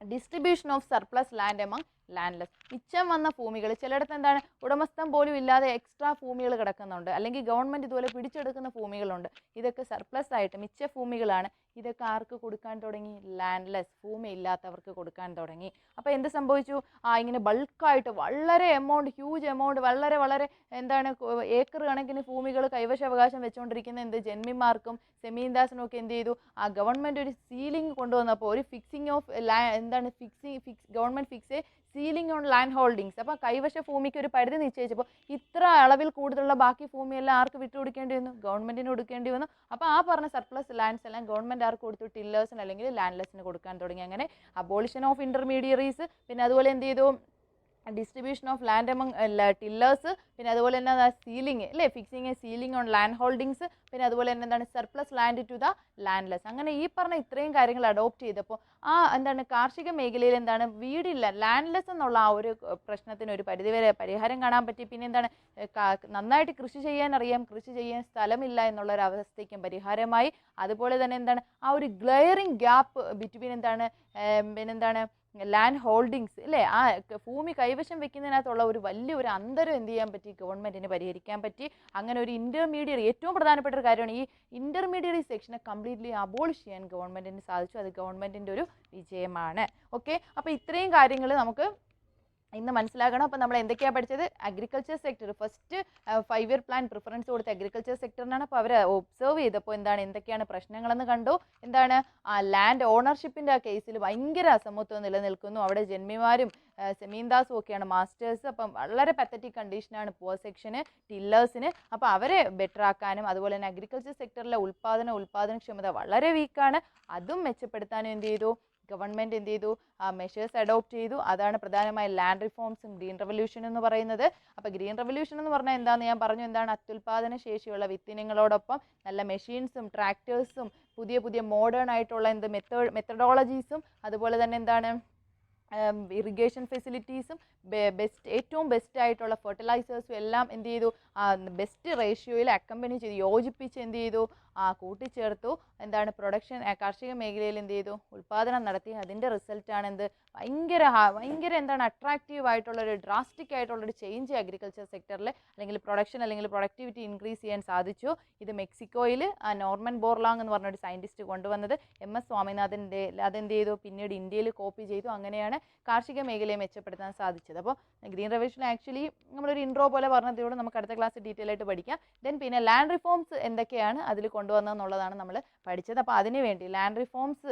distribution of surplus land among landless. മിച്ചം വന്ന ഭൂമികൾ, ചിലയിടത്ത് എന്താണ് ഉടമസ്ഥൻ പോലും ഇല്ലാതെ എക്സ്ട്രാ ഭൂമികൾ കിടക്കുന്നുണ്ട്, അല്ലെങ്കിൽ ഗവൺമെൻറ് ഇതുപോലെ പിടിച്ചെടുക്കുന്ന ഭൂമികളുണ്ട്. ഇതൊക്കെ സർപ്ലസ് ആയിട്ട് മിച്ച ഭൂമികളാണ്. ഇതൊക്കെ ആർക്ക് കൊടുക്കാൻ തുടങ്ങി? ലാൻഡ്ലെസ്, ഭൂമി ഇല്ലാത്തവർക്ക് കൊടുക്കാൻ തുടങ്ങി. അപ്പോൾ എന്ത് സംഭവിച്ചു? ഇങ്ങനെ ബൾക്കായിട്ട് വളരെ എമൗണ്ട്, ഹ്യൂജ് എമൗണ്ട്, വളരെ വളരെ എന്താണ് ഏക്കർ കണക്കിന് ഭൂമികൾ കൈവശാവകാശം വെച്ചുകൊണ്ടിരിക്കുന്ന ജന്മിമാർക്കും സെമീന്ദാസിനും ഒക്കെ എന്ത് ചെയ്തു? ഗവൺമെൻറ് ഒരു സീലിംഗ് കൊണ്ടുവന്നപ്പോൾ, ഒരു fixing of government fix ceiling on land holdings. അപ്പോൾ കൈവശ ഭൂമിക്ക് ഒരു പരിധി നിശ്ചയിച്ചപ്പോൾ ഇത്ര അളവിൽ കൂടുതലുള്ള ബാക്കി ഭൂമിയെല്ലാം ആർക്ക് വിട്ടുകൊടുക്കേണ്ടി വന്നു? ഗവൺമെൻറ്റിന് കൊടുക്കേണ്ടി വന്നു. അപ്പോൾ പറഞ്ഞ സർപ്ലസ് ലാൻഡ്സ് എല്ലാം ഗവൺമെൻറ് ആർക്ക് കൊടുത്തു? ടില്ലേഴ്സിന് അല്ലെങ്കിൽ ലാൻഡ്ലെസ്സിന് കൊടുക്കാൻ തുടങ്ങി. അങ്ങനെ അബോളിഷൻ ഓഫ് ഇന്റർമീഡിയറീസ്, പിന്നെ അതുപോലെ എന്ത് ചെയ്തു? Distribution of land among tillers, പിന്നെ അതുപോലെ തന്നെ സീലിംഗ് അല്ലേ, fixing a ceiling on land holdings, പിന്നെ അതുപോലെ തന്നെ എന്താണ് surplus land to the landless. അങ്ങനെ ഈ പറഞ്ഞ ഇത്രയും കാര്യങ്ങൾ അഡോപ്റ്റ് ചെയ്തപ്പോൾ എന്താണ് കാർഷിക മേഖലയിൽ എന്താണ് വീടില്ല, ലാൻഡ്ലെസ് എന്നുള്ള ഒരു പ്രശ്നത്തിന് ഒരു പരിധിവരെ പരിഹാരം കാണാൻ പറ്റി. പിന്നെ എന്താണ് നന്നായിട്ട് കൃഷി ചെയ്യാൻ അറിയാം, കൃഷി ചെയ്യാൻ സ്ഥലമില്ല എന്നുള്ള ഒരു അവസ്ഥയ്ക്കും പരിഹാരമായി. അതുപോലെ തന്നെ എന്താണ് ഒരു ഗ്ലെയറിംഗ് ഗ്യാപ്പ് ബിറ്റ്വീൻ എന്താണ് പിന്നെന്താണ് ലാൻഡ് ഹോൾഡിങ്സ് അല്ലേ, ഭൂമി കൈവശം വെക്കുന്നതിനകത്തുള്ള ഒരു വലിയൊരു അന്തരം എന്ത് ചെയ്യാൻ പറ്റി? ഗവൺമെൻറ്റിന് പരിഹരിക്കാൻ പറ്റി. അങ്ങനെ ഒരു ഇൻ്റർമീഡിയറി, ഏറ്റവും പ്രധാനപ്പെട്ട ഒരു കാര്യമാണ് ഈ ഇൻ്റർമീഡിയറി സെക്ഷനെ കംപ്ലീറ്റ്ലി അബോളിഷ് ചെയ്യാൻ ഗവൺമെൻറ്റിന് സാധിച്ചു. അത് ഗവൺമെൻറ്റിൻ്റെ ഒരു വിജയമാണ്. ഓക്കെ, അപ്പോൾ ഇത്രയും കാര്യങ്ങൾ നമുക്ക് ഇന്ന് മനസ്സിലാക്കണം. അപ്പോൾ നമ്മൾ എന്തൊക്കെയാണ് പഠിച്ചത്? Agriculture sector first 5 year plan preference കൊടുത്ത അഗ്രികൾച്ചർ സെക്ടറിനാണ്. അപ്പോൾ അവർ ഒബ്സർവ് ചെയ്തപ്പോൾ എന്തൊക്കെയാണ് പ്രശ്നങ്ങളെന്ന് കണ്ടു. എന്താണ് ലാൻഡ് ഓണർഷിപ്പിൻ്റെ കേസിൽ ഭയങ്കര അസമത്വം നിലനിൽക്കുന്നു. അവിടെ ജന്മിമാരും സെമീന്ദാസും ഒക്കെയാണ് മാസ്റ്റേഴ്സ്. അപ്പം വളരെ പത്തറ്റിക് കണ്ടീഷനാണ് പുവർ സെക്ഷന്, ടില്ലേഴ്സിന്. അപ്പോൾ അവരെ ബെറ്റർ ആക്കാനും അതുപോലെ തന്നെ അഗ്രികൾച്ചർ സെക്ടറിലെ ഉൽപ്പാദനക്ഷമത വളരെ വീക്കാണ്, അതും മെച്ചപ്പെടുത്താനും എന്ത് ചെയ്തു? ഗവൺമെൻറ് എന്ത് ചെയ്തു? മെഷേഴ്സ് അഡോപ്റ്റ് ചെയ്തു. അതാണ് പ്രധാനമായും ലാൻഡ് റിഫോംസും ഗ്രീൻ റെവല്യൂഷൻ എന്ന് പറയുന്നത്. അപ്പോൾ ഗ്രീൻ റെവല്യൂഷൻ എന്ന് പറഞ്ഞാൽ എന്താണെന്ന് ഞാൻ പറഞ്ഞു. എന്താണ്? അത്യുൽപാദന ശേഷിയുള്ള വിത്തിനങ്ങളോടൊപ്പം നല്ല മെഷീൻസും ട്രാക്ടേഴ്സും പുതിയ പുതിയ മോഡേൺ ആയിട്ടുള്ള മെത്തഡോളജീസും അതുപോലെ തന്നെ എന്താണ് ഇറിഗേഷൻ ഫെസിലിറ്റീസും ഏറ്റവും ബെസ്റ്റ് ആയിട്ടുള്ള ഫെർട്ടിലൈസേഴ്സും എല്ലാം എന്ത് ചെയ്തു? ബെസ്റ്റ് റേഷ്യോയിൽ അക്കമ്പനി ചെയ്തു, യോജിപ്പിച്ച് എന്ത് ചെയ്തു? കൂട്ടിച്ചേർത്തു. എന്താണ് പ്രൊഡക്ഷൻ, കാർഷിക മേഖലയിൽ എന്ത് ചെയ്തു? ഉൽപ്പാദനം നടത്തി. അതിൻ്റെ റിസൾട്ടാണ് എന്ത്? ഭയങ്കര എന്താണ് അട്രാക്റ്റീവ് ആയിട്ടുള്ളൊരു ഡ്രാസ്റ്റിക് ആയിട്ടുള്ളൊരു ചേഞ്ച് അഗ്രികൾച്ചർ സെക്ടറിൽ അല്ലെങ്കിൽ പ്രൊഡക്ഷൻ അല്ലെങ്കിൽ പ്രൊഡക്ടിവിറ്റി ഇൻക്രീസ് ചെയ്യാൻ സാധിച്ചു. ഇത് മെക്സിക്കോയിൽ നോർമൻ ബോർലാങ് എന്ന് പറഞ്ഞൊരു സയൻറ്റിസ്റ്റ് കൊണ്ടുവന്നത്, MS സ്വാമിനാഥൻ്റെ അതെന്ത് ചെയ്തു? പിന്നീട് ഇന്ത്യയിൽ കോപ്പി ചെയ്തു. അങ്ങനെയാണ് കാർഷിക മേഖലയെ മെച്ചപ്പെടുത്താൻ സാധിച്ചത്. അപ്പോൾ ഗ്രീൻ റെവല്യൂഷൻ ആക്ച്വലി നമ്മളൊരു ഇൻട്രോ പോലെ പറഞ്ഞതിലൂടെ നമുക്ക് അടുത്ത ക്ലാസ് ഡീറ്റെയിൽ ആയിട്ട് പഠിക്കാം. പിന്നെ ലാൻഡ് റിഫോംസ് എന്തൊക്കെയാണ് അതിൽ കൊണ്ടുവന്നതെന്നുള്ളതാണ് നമ്മൾ പഠിച്ചത്. അപ്പോൾ അതിനുവേണ്ടി ലാൻഡ് റിഫോംസ്,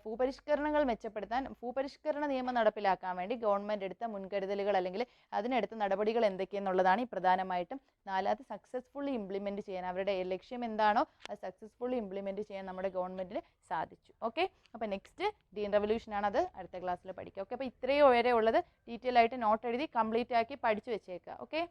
ഭൂപരിഷ്കരണങ്ങൾ മെച്ചപ്പെടുത്താൻ, ഭൂപരിഷ്കരണ നിയമം നടപ്പിലാക്കാൻ വേണ്ടി ഗവൺമെൻറ് എടുത്ത മുൻകരുതലുകൾ അല്ലെങ്കിൽ അതിനെടുത്ത നടപടികൾ എന്തൊക്കെയെന്നുള്ളതാണ് ഈ പ്രധാനമായിട്ടും. നാലാമത് സക്സസ്ഫുള്ളി ഇംപ്ലിമെൻറ്റ് ചെയ്യാൻ, അവരുടെ ലക്ഷ്യം എന്താണോ അത് സക്സസ്ഫുള്ളി ഇംപ്ലിമെൻറ്റ് ചെയ്യാൻ നമ്മുടെ ഗവൺമെൻറ്റിന് സാധിച്ചു. ഓക്കെ, അപ്പോൾ നെക്സ്റ്റ് ഗ്രീൻ റെവല്യൂഷനാണ്, അത് അടുത്ത ക്ലാസ്സിൽ പഠിക്കുക. ഓക്കെ, അപ്പോൾ ഇത്രയും വരെ ഉള്ളത് ഡീറ്റെയിൽ ആയിട്ട് നോട്ട് എഴുതി കംപ്ലീറ്റ് ആക്കി പഠിച്ചു വെച്ചേക്കുക. ഓക്കെ.